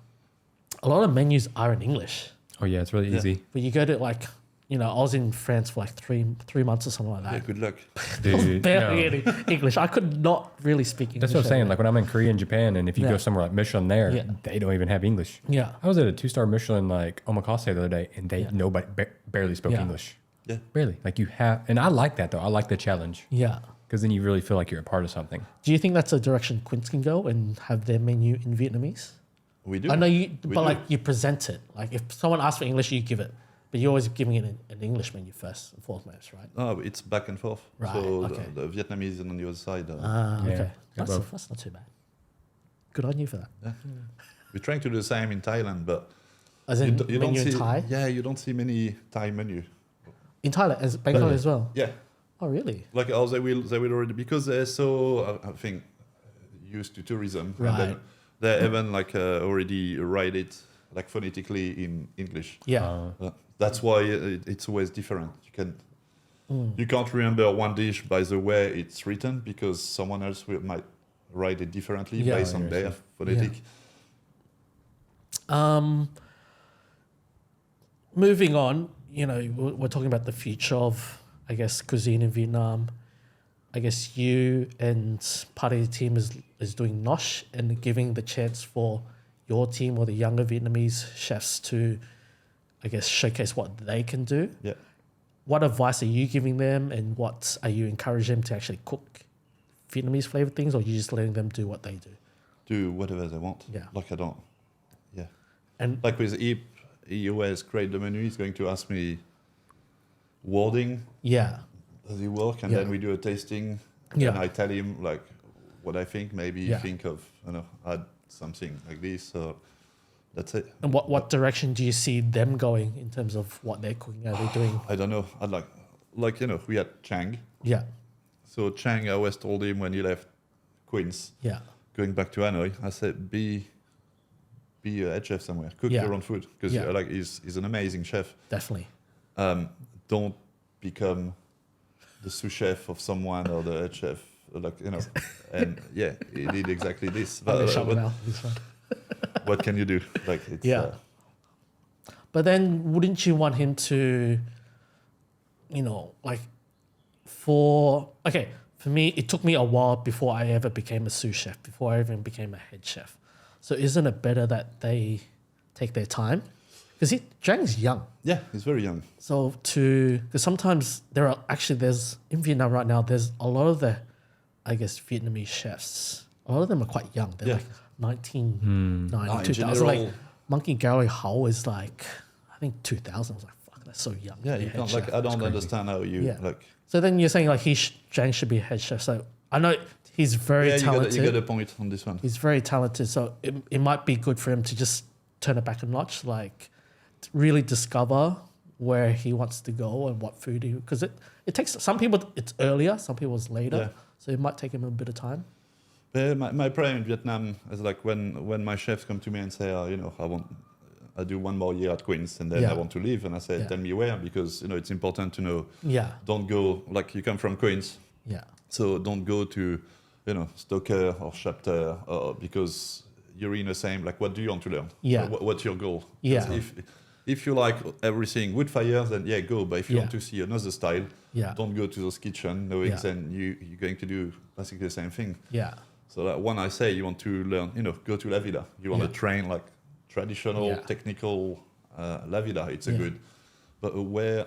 A lot of menus are in English. Oh yeah, it's really easy. But you go to like, I was in France for like three months or something like that. Yeah, good luck. Dude, barely any English. I could not really speak English. That's what I'm saying. Like when I'm in Korea and Japan, and if you go somewhere like Michelin there, they don't even have English. Yeah. I was at a 2-star Michelin like omakase the other day, and nobody barely spoke English. Yeah. Barely. Like you have, and I like that though. I like the challenge. Yeah. Because then you really feel like you're a part of something. Do you think that's a direction Quince can go and have their menu in Vietnamese? We do. I know like you present it. Like if someone asks for English, you give it. But you're always giving it an English menu first and foremost, right? No, it's back and forth. Right, so the Vietnamese is on the other side. Okay. That's not too bad. Good on you for that. Yeah. We're trying to do the same in Thailand, but as in you menu don't see, in Thai? Yeah, you don't see many Thai menu. In Thailand, as Bangkok as well? Yeah. Oh, really? Like they will already, because they're so, I think, used to tourism. Right. And then they even like already write it like phonetically in English. Yeah. That's why it's always different. You can't remember one dish by the way it's written because someone else might write it differently based on their phonetic. Yeah. Moving on, we're talking about the future of, I guess, cuisine in Vietnam. I guess you and part of the team is doing nosh and giving the chance for your team or the younger Vietnamese chefs to, I guess, showcase what they can do. Yeah. What advice are you giving them, and what are you encouraging them to actually cook Vietnamese flavored things, or are you just letting them do what they do? Do whatever they want. Yeah. Like I don't. Yeah. And like with he always create the menu, he's going to ask me wording. Yeah. Does it work? And Yeah. then we do a tasting. Yeah. And I tell him like what I think. Maybe Yeah. think of add something like this. So that's it. And what direction do you see them going in terms of what they're cooking? Are they doing? I don't know. I'd like we had Chang. Yeah. So Chang, I always told him when he left Queens, Yeah. going back to Hanoi, I said be a head chef somewhere. Cook Yeah. your own food because Yeah. he's an amazing chef. Definitely. Don't become the sous chef of someone or the head chef, and yeah, he did exactly this. What can you do? Like, it's, Yeah. But then wouldn't you want him to, for me, it took me a while before I ever became a sous chef, before I even became a head chef. So isn't it better that they take their time? Because Zhang's young. Yeah, he's very young. So because sometimes there's in Vietnam right now, there's a lot of the, I guess, Vietnamese chefs. A lot of them are quite young. They're like 1990, in 2000. general- Like Monkey Gary Ho is like, I think 2000. I was like, fuck, that's so young. Yeah, to be you a head can't chef. I don't understand how you Yeah. like. So then you're saying like Zhang should be a head chef. So I know he's very Yeah, talented. you got a point on this one. He's very talented. So it might be good for him to just turn it back a notch, like to really discover where he wants to go and what food because it takes some people it's earlier, some people it's later. Yeah. So it might take him a bit of time. My problem in Vietnam is like when my chefs come to me and say, I do one more year at Queens and then Yeah. I want to leave, and I say, Yeah. tell me where, because it's important to know. Yeah. Don't go like you come from Queens, Yeah. so don't go to Stoker or Chapter because you're in the same. Like, what do you want to learn? Yeah. What's your goal? 'Cause Yeah. If you like everything wood fire, then yeah, go. But if you Yeah. want to see another style, Yeah. don't go to those kitchen knowing Yeah. then you're going to do basically the same thing. Yeah. So that when I say you want to learn, go to La Vida. You want Yeah. to train like traditional, Yeah. technical La Vida. It's a Yeah. good. But where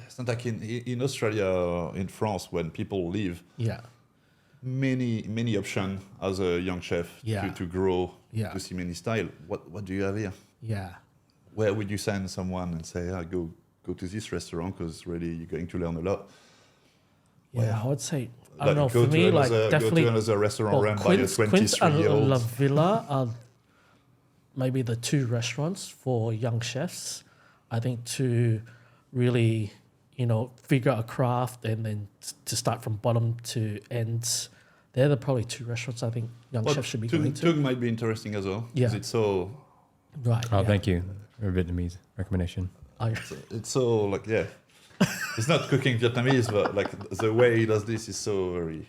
it's not like in Australia or in France when people leave, Yeah. many options as a young chef Yeah. to grow, Yeah. to see many style. What do you have here? Yeah. Where would you send someone and say, go to this restaurant because really you're going to learn a lot? Yeah. I would say I Like, don't know. go For to me, another, like definitely go to another restaurant well, run Quince by a 23-year-old. and La Villa are maybe the two restaurants for young chefs. I think to really, figure out a craft and then to start from bottom to end. They're probably two restaurants I think young chefs should be going to. Tug might be interesting as well. Yeah. Because it's so Right. Oh, yeah. thank you. A Vietnamese recommendation. it's so like yeah. It's not cooking Vietnamese, but like the way he does this is so very.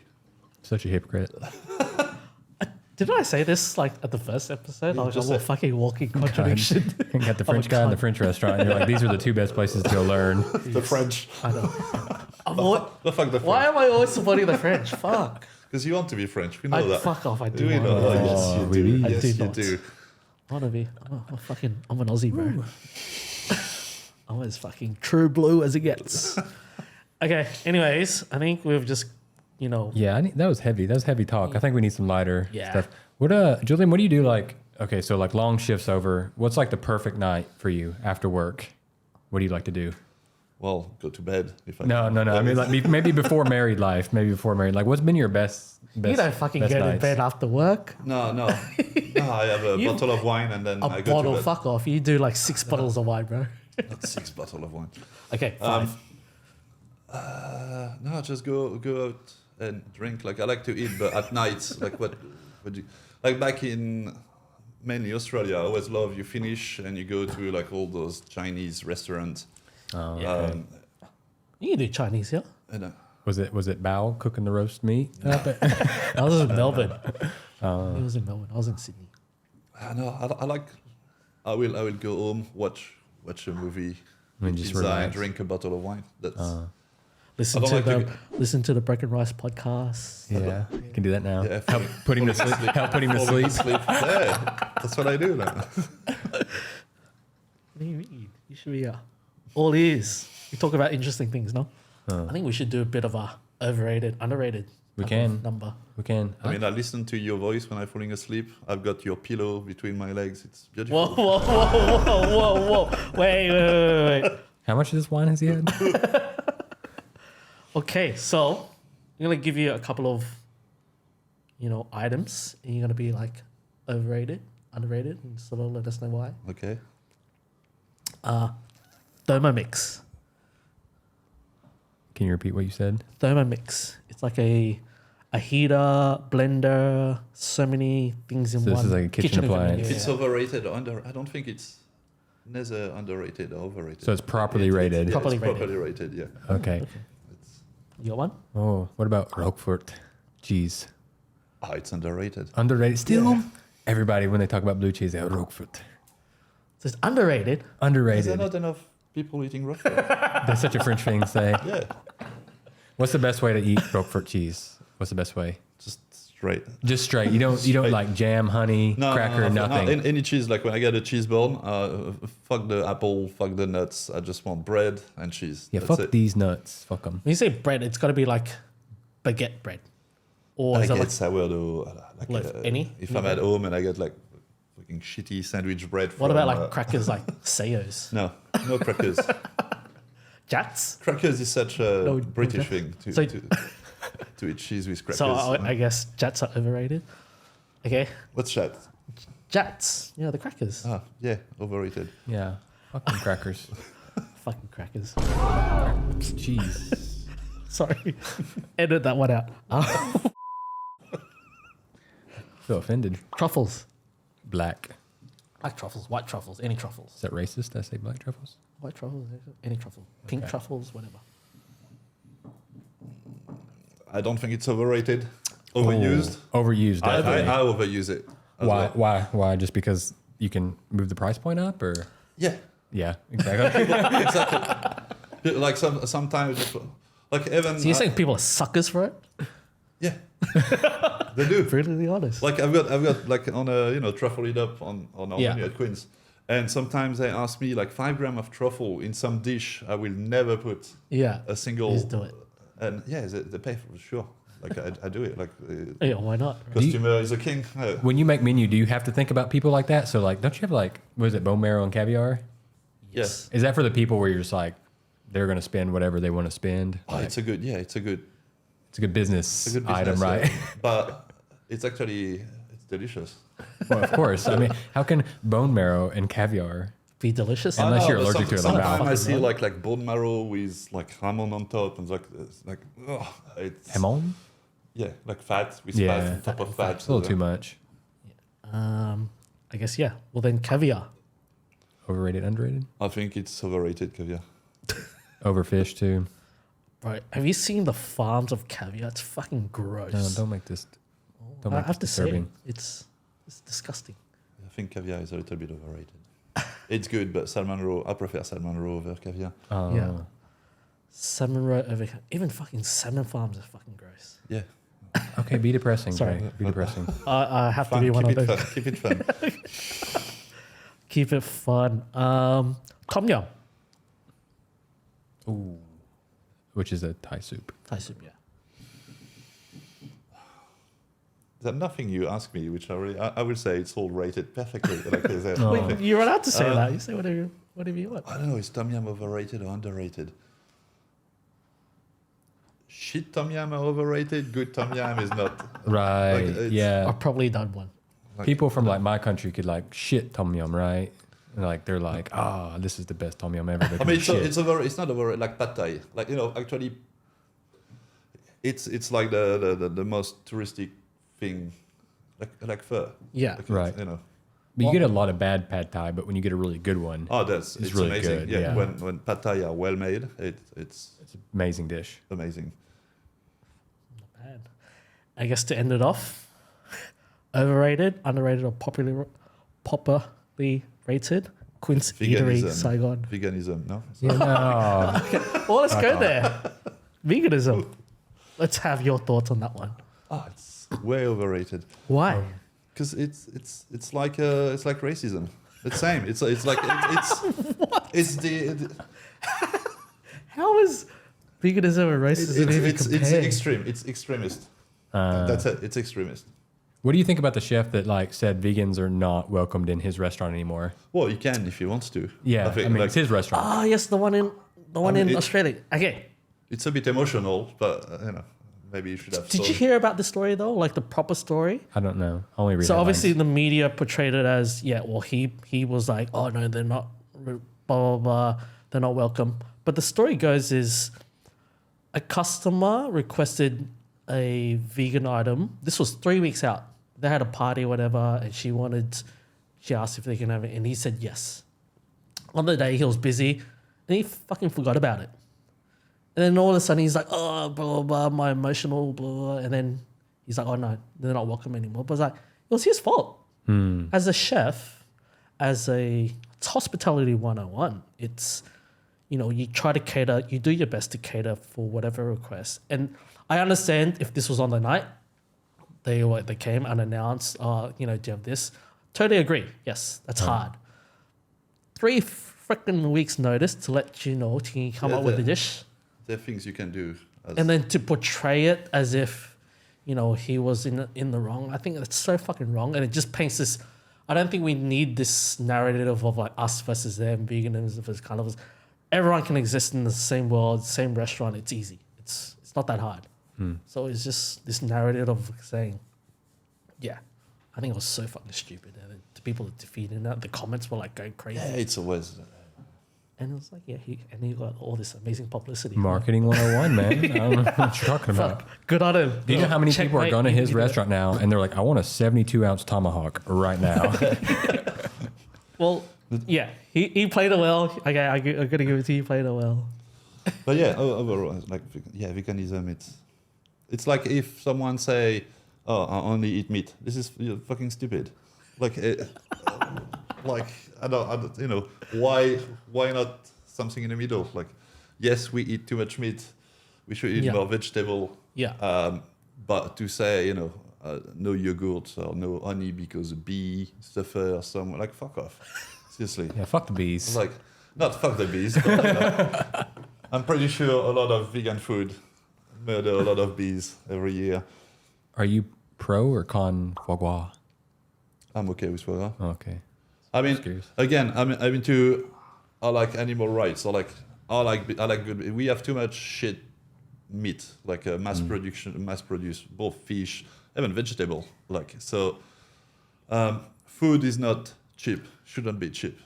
Such a hypocrite. Did I say this like at the first episode? You I was just like, said- fucking walking contradiction. You got the French a guy in the cunt. French restaurant, and you're like, these are the two best places to go learn. The French. I know. The fuck the Why French. am I always supporting the French? Fuck. Because you want to be French. We know that. Fuck off. I do. Do we want know to be that? French. Yes, you Oh, do. really? I Yes, do you not. do. I want to be. I'm an Aussie, bro. I'm as fucking true blue as it gets. Okay. Anyways, I think we've just, Yeah, that was heavy. That was heavy talk. I think we need some lighter Yeah. stuff. Julian, what do you do okay, so like long shifts over, what's like the perfect night for you after work? What do you like to do? Well, go to bed. If I No. I mean, like maybe before married life, Like, what's been your best you don't fucking best get in nights? bed after work. No. No, I have a You- bottle of wine and then A I go bottle, to bed. fuck off. You do like 6 bottles of wine, bro. Not 6 bottles of wine. Okay, 5. No, just go out and drink. Like I like to eat, but at night, like what do you like back in mainly Australia? I always love you finish and you go to like all those Chinese restaurants. Oh, Yeah. okay. You can do Chinese, yeah? And Was it Bao cooking the roast meat? I was in Melbourne. He was in Melbourne. I was in Sydney. I like. I will go home, watch a movie, And eat just pizza, and relax. drink a bottle of wine. That's Listen I to don't like listen to the Broken Rice podcast. Yeah, you can do that now. Yeah, Help put him to sleep. Help put him to falling sleep. asleep. Yeah, that's what I do now. What do you mean? You should be all ears. We talk about interesting things, no? I think we should do a bit of a overrated, underrated. We type can. of number. We can. I mean, I listen to your voice when I'm falling asleep. I've got your pillow between my legs. It's Whoa, beautiful. whoa, whoa, whoa, whoa, whoa. Wait. How much of this wine has he had? Okay, so I'm going to give you a couple of, items. And you're going to be like overrated, underrated, and sort of let us know why. Okay. Thermomix. Can you repeat what you said? Thermomix. It's like a heater, blender, so many things in So one. this is like a kitchen equipment, appliance. It's overrated or under. I don't think it's neither underrated or overrated. So it's properly rated. Yeah, Properly it's rated. properly rated. Yeah. Okay. It's, You got one? Oh, what about Roquefort cheese? it's underrated. Underrated still? Yeah. Everybody, when they talk about blue cheese, they go Roquefort. So it's underrated. Is there Underrated. not enough people eating Roquefort? That's such a French thing to say. Yeah. What's the best way to eat Roquefort cheese? What's the best way? Just straight. Just straight. You don't Straight. like jam, honey, cracker, nothing. No, any cheese, like when I get a cheese bone, fuck the apple, fuck the nuts. I just want bread and cheese. Yeah, That's fuck it. these nuts. Fuck them. When you say bread, it's got to be like baguette bread. Or I is it get like sourdough. Like, loaf? Any? If I'm at home and I get like fucking shitty sandwich bread. what from, about like crackers like Sayos? No crackers. Jats? Crackers is such a No, British okay. thing to, So- to eat cheese with crackers. So I guess Jats are overrated. Okay. What's that? Jats. The crackers. Yeah, overrated. Yeah. Fucking crackers. Fucking crackers. Cheese. Sorry. Edit that one out. Feel offended. Truffles. Black. Black truffles, white truffles, any truffles. Is that racist? Did I say black truffles? White truffles, any truffle. Pink Okay. truffles, whatever. I don't think it's overrated. Overused. Oh, overused, I definitely. overuse it. as Why? well. Why? Just because you can move the price point up, or Yeah. yeah, exactly. Exactly. Like sometimes, like even So you're saying people are suckers for it? yeah, they do. Brutally honest. Like I've got like on a truffle it up on our Yeah. menu at Queen's, and sometimes they ask me like 5 grams of truffle in some dish. I will never put Yeah. a single. Just do it. And yeah, they pay for sure. Like I do it. Like Yeah, why not? customer is a king. When you make menu, do you have to think about people like that? So like, don't you have like, was it bone marrow and caviar? Yes. Is that for the people where you're just like, they're going to spend whatever they want to spend? Oh, Like, it's a good. Yeah, it's a good. it's a good business, It's a good business, item, right? yeah. But it's actually it's delicious. Well, of course. I mean, how can bone marrow and caviar? Be delicious. Unless you're but allergic to it, I'm Sometimes out. I see like bone marrow with like hamon on top and it's like it's Hamon? yeah, like fat with Yeah. fat on top of fat. It's a little too much. I guess, yeah. Well, then caviar. Overrated, underrated? I think it's overrated caviar. Overfished too. Right. Have you seen the farms of caviar? It's fucking gross. No, don't make this. Don't I make have this to say, disturbing. it's disgusting. I think caviar is a little bit overrated. It's good, but salmon roe. I prefer salmon roe over caviar. Oh. Yeah. Salmon roe over even fucking salmon farms are fucking gross. Yeah, Okay, be depressing. Sorry. Jay. Be depressing. I have to fun. be one of Keep it those. fun. Keep it fun. Keep it fun. Tom yum. Ooh. Which is a Thai soup. Thai soup, yeah. There's nothing you ask me, which I will say it's all rated perfectly. Like, there's Oh. nothing. You're allowed to say that. You say whatever you want. I don't know. Is tom yum overrated or underrated? Shit tom yum are overrated. Good tom yum is not. Right. Like, it's- yeah. I've probably done one. Like, People from like my country could like shit tom yum, right? And like they're like, this is the best tom yum ever. They I can mean, shit. it's not over like pad thai. Like actually, it's like the most touristic thing, like pho. Yeah. Like, Right. But you get a lot of bad pad thai, but when you get a really good one, Oh, it's really amazing. good, Yeah. yeah. When pad thai are well made, it's it's an amazing dish. amazing. Not bad. I guess to end it off, overrated, underrated, or popularly rated. Quince Eatery, Veganism. Saigon. Veganism, no. Yeah, no. Well, let's go there. Veganism. Let's have your thoughts on that one. Oh, it's way overrated. Why? Because it's like racism. It's same. It's like it's the How is veganism and racism even it's compared? extreme. It's extremist. That's it. It's extremist. What do you think about the chef that like said vegans are not welcomed in his restaurant anymore? Well, you can if he wants to. Yeah, I mean, it's his restaurant. Oh, yes, the one in Australia. Okay. It's a bit emotional, but maybe you should have. Did you hear about the story though? Like the proper story? I don't know. I only read So headlines. obviously the media portrayed it as, he was like, oh no, they're not, blah, blah, blah, they're not welcome. But the story goes is a customer requested a vegan item. This was 3 weeks out. They had a party or whatever, and she asked if they can have it, and he said yes. On the day, he was busy, and he fucking forgot about it. And then all of a sudden, he's like, oh, blah, blah, blah, my emotional, blah, blah. And then he's like, oh, no, they're not welcome anymore. But it's like, it was his fault. As a chef, it's hospitality 101. It's, you try to cater, you do your best to cater for whatever request. And I understand if this was on the night, they came unannounced, do you have this? Totally agree. Yes, that's hard. 3 freaking weeks notice to let you know, can you come up with a dish? There are things you can do. And then to portray it as if, he was in the wrong. I think that's so fucking wrong. And it just paints this, I don't think we need this narrative of like us versus them, veganism versus carnivores. Everyone can exist in the same world, same restaurant. It's easy. It's not that hard. So it's just this narrative of saying, I think it was so fucking stupid. And the people that defeated it, the comments were like going crazy. Yeah, it's always. And it was like, he got all this amazing publicity. Marketing 101, man. I don't know what you're talking about. Good on him. Do you know how many people are going to his restaurant now and they're like, I want a 72-ounce tomahawk right now? Well, he played it well. Okay, I'm going to give it to you. He played it well. But overall, like, veganism, it's like if someone say, oh, I only eat meat. This is fucking stupid. Like, I don't, why not something in the middle? Like, yes, we eat too much meat. We should eat more vegetable. Yeah. But to say, no yogurt or no honey because a bee suffer some, like, fuck off. Seriously. Yeah, fuck the bees. Like, not fuck the bees, but, I'm pretty sure a lot of vegan food murder a lot of bees every year. Are you pro or con foie gras? I'm okay with foie gras. Okay. I mean, again, I'm into. I like animal rights. I like good. We have too much shit meat, like mass produce both fish, even vegetable. Like so, food is not cheap. Shouldn't be cheap,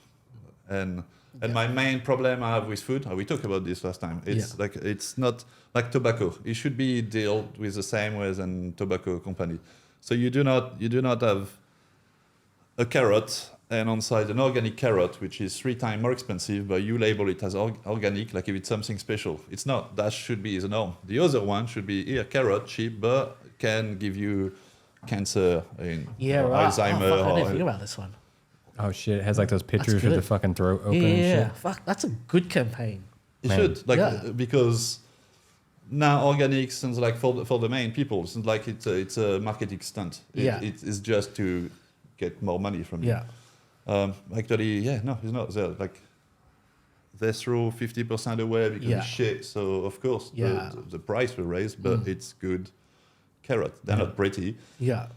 and my main problem I have with food. We talked about this last time. It's like it's not like tobacco. It should be dealt with the same way as a tobacco company. So you do not have a carrot and on side an organic carrot, which is 3 times more expensive, but you label it as organic, like if it's something special. It's not. That should be the norm. The other one should be carrot, cheap, but can give you cancer and Alzheimer. I didn't think about this one. Oh shit! It has like those pictures with the fucking throat open. And shit. Fuck, that's a good campaign. It should because now organic sounds like for the main people, sounds like it's a marketing stunt. It's just to get more money from you. Actually, no, it's not. They throw 50% away because it's shit. So of course the price will raise, but it's good carrot. They're not pretty. Yeah.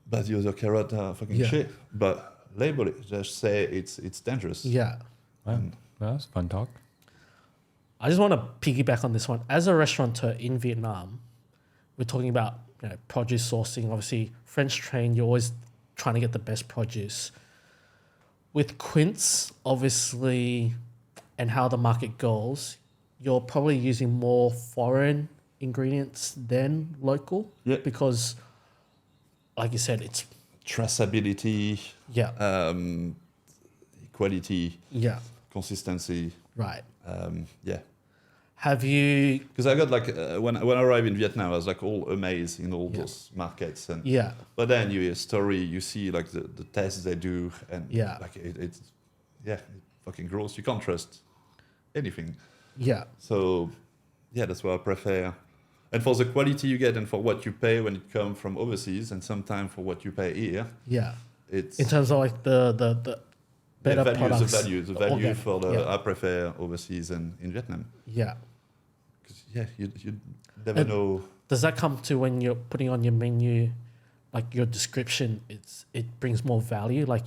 But the other carrot are fucking shit. But label it. Just say it's dangerous. Yeah. Wow. That's fun talk. I just want to piggyback on this one. As a restaurateur in Vietnam, we're talking about produce sourcing. Obviously, French train, you're always trying to get the best produce. With quince, obviously, and how the market goes, you're probably using more foreign ingredients than local. Yeah. Because, like you said, it's traceability. Yeah. Quality. Yeah. Consistency. Right. Yeah. Have you? Because I got when I arrived in Vietnam, I was like all amazed in all those markets and But then you hear a story, you see like the tests they do, and like it's fucking gross. You can't trust anything. Yeah. So that's why I prefer. And for the quality you get, and for what you pay when it comes from overseas, and sometimes for what you pay here. Yeah. It's in terms of like the better products. The value for the I prefer overseas and in Vietnam. Yeah. 'cause, you never know. Does that come to when you're putting on your menu, like your description? It brings more value. Like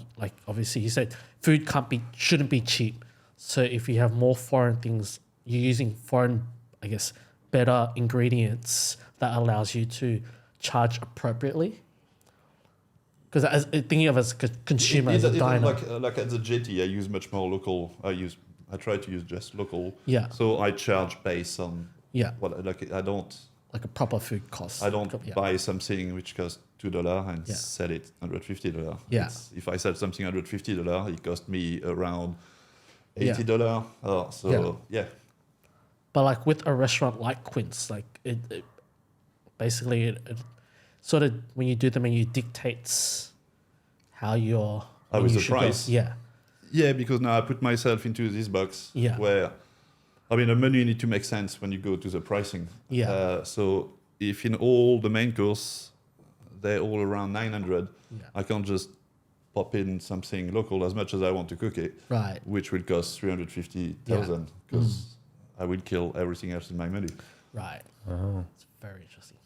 obviously you said food shouldn't be cheap. So if you have more foreign things, you're using foreign, I guess, better ingredients that allows you to charge appropriately. Because thinking of as a consumer, as a diner, like at the jetty, I use much more local. I try to use just local. Yeah. So I charge based on yeah, what I don't. like a proper food cost. I don't buy something which costs $2 and Yeah. sell it $150. Yeah. If I sell something $150, it cost me around $80. Yeah. But like with a restaurant like Quince, like it basically it sort of when you do the menu dictates how you're. How is the price? Yeah. Yeah, because now I put myself into this box Yeah. where, I mean, a menu need to make sense when you go to the pricing. Yeah. So if in all the main course, they're all around 900, Yeah. I can't just pop in something local as much as I want to cook it, Right. which will cost 350,000 because I will kill everything else in my menu. Right. Oh. It's very interesting.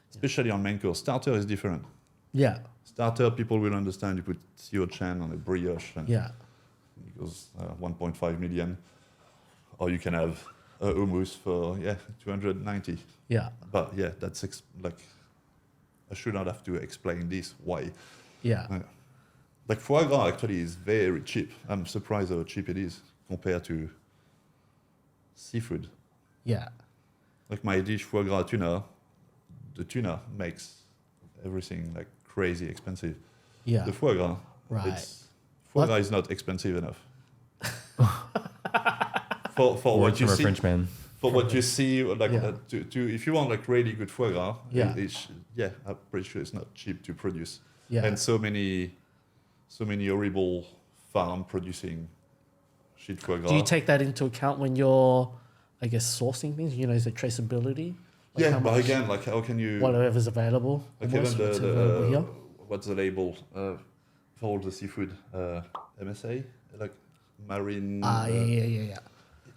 Especially on main course. Starter is different. Yeah. Starter, people will understand. You put Sio Chan on a brioche and Yeah. it goes 1.5 million. Or you can have a hummus for 290. Yeah. But yeah, that's like I should not have to explain this why. Yeah. Like foie gras actually is very cheap. I'm surprised how cheap it is compared to seafood. Yeah. Like my dish foie gras tuna, the tuna makes everything like crazy expensive. Yeah. The foie gras, Right. foie gras is not expensive enough. for Words what you from a see, French man. for what you see, like Yeah. to if you want like really good foie gras, Yeah. I'm pretty sure it's not cheap to produce. Yeah. And so many horrible farm producing shit foie gras. Do you take that into account when you're, I guess, sourcing things? You know, is it traceability? Like how but much- again, like how can you whatever's available. like almost, even what's available here. what's the label for all the seafood MSA like marine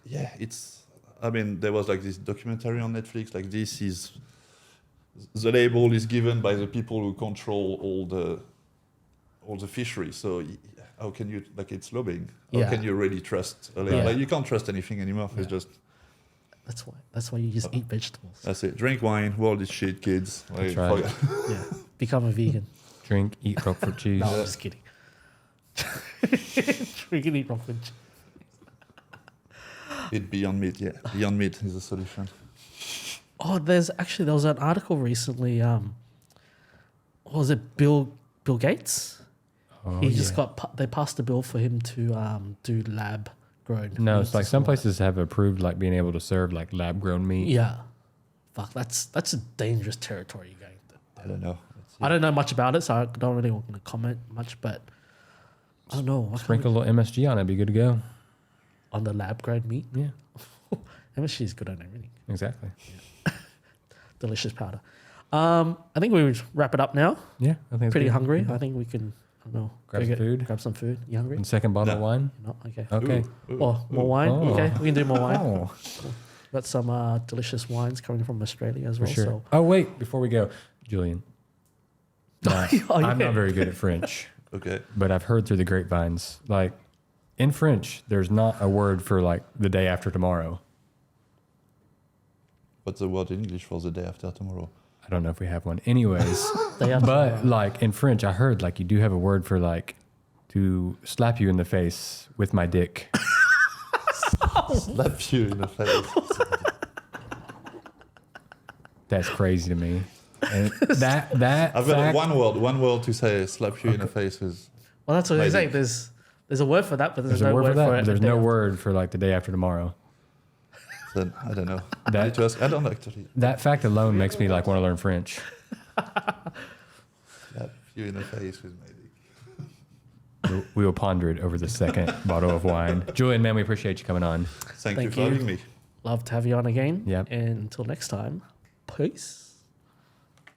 yeah, it's I mean there was like this documentary on Netflix like this is the label is given by the people who control all the fishery, so how can you like it's lobbying, how Yeah. can you really trust a label? Yeah. Like you can't trust anything anymore. It's just That's why you just eat vegetables. that's it, drink wine, world is shit, kids. That's Like, right. fuck- Yeah. Become a vegan. Drink, eat Roquefort cheese. No, I'm just kidding. We can eat raw food. Eat Beyond Meat, yeah. Beyond Meat is a solution. Oh, there was an article recently. What was it Bill Gates? Oh, He just yeah. they passed a bill for him to do lab grown. No, meats it's like and some stuff. places have approved like being able to serve like lab grown meat. Yeah, fuck, that's a dangerous territory you're going to. I don't know. I don't know much about it, so I don't really want to comment much. But I don't know. Why can't Sprinkle a little MSG on it, be good to go. we- on the lab grown meat. Yeah, MSG is good on everything. exactly. Delicious powder. I think we would wrap it up now. Yeah, I think it's Pretty good. hungry. I think we can. I don't know. Grab go some food. Grab some food. You hungry? And second bottle of No. wine. No. Okay. Okay. Oh, more wine. Oh. Okay, we can do more wine. Oh, Got some delicious wines coming from Australia as for well. sure. So Oh wait, before we go, Julian. Nah, Oh, I'm yeah. not very good at French, Okay. but I've heard through the grapevines, like in French, there's not a word for like the day after tomorrow. What's the word in English for the day after tomorrow? I don't know if we have one. Anyways, they have but like in French, I heard like you do have a word for like to slap you in the face with my dick. Slap you in the face. That's crazy to me. And that I've got fact, one word to say slap you in the face is well, that's what they say. Maybe. There's a word for that, but there's there's a no word for that, it. but there's no word for like the day after tomorrow. then I don't know. That- I need to ask. I don't actually That fact alone makes me like want to learn French. slap you in the face with my dick. We will ponder it over the second bottle of wine. Julian, man, we appreciate you coming on. Thank you Thank for you. having me. Love to have you on again. Yep. And until next time, peace.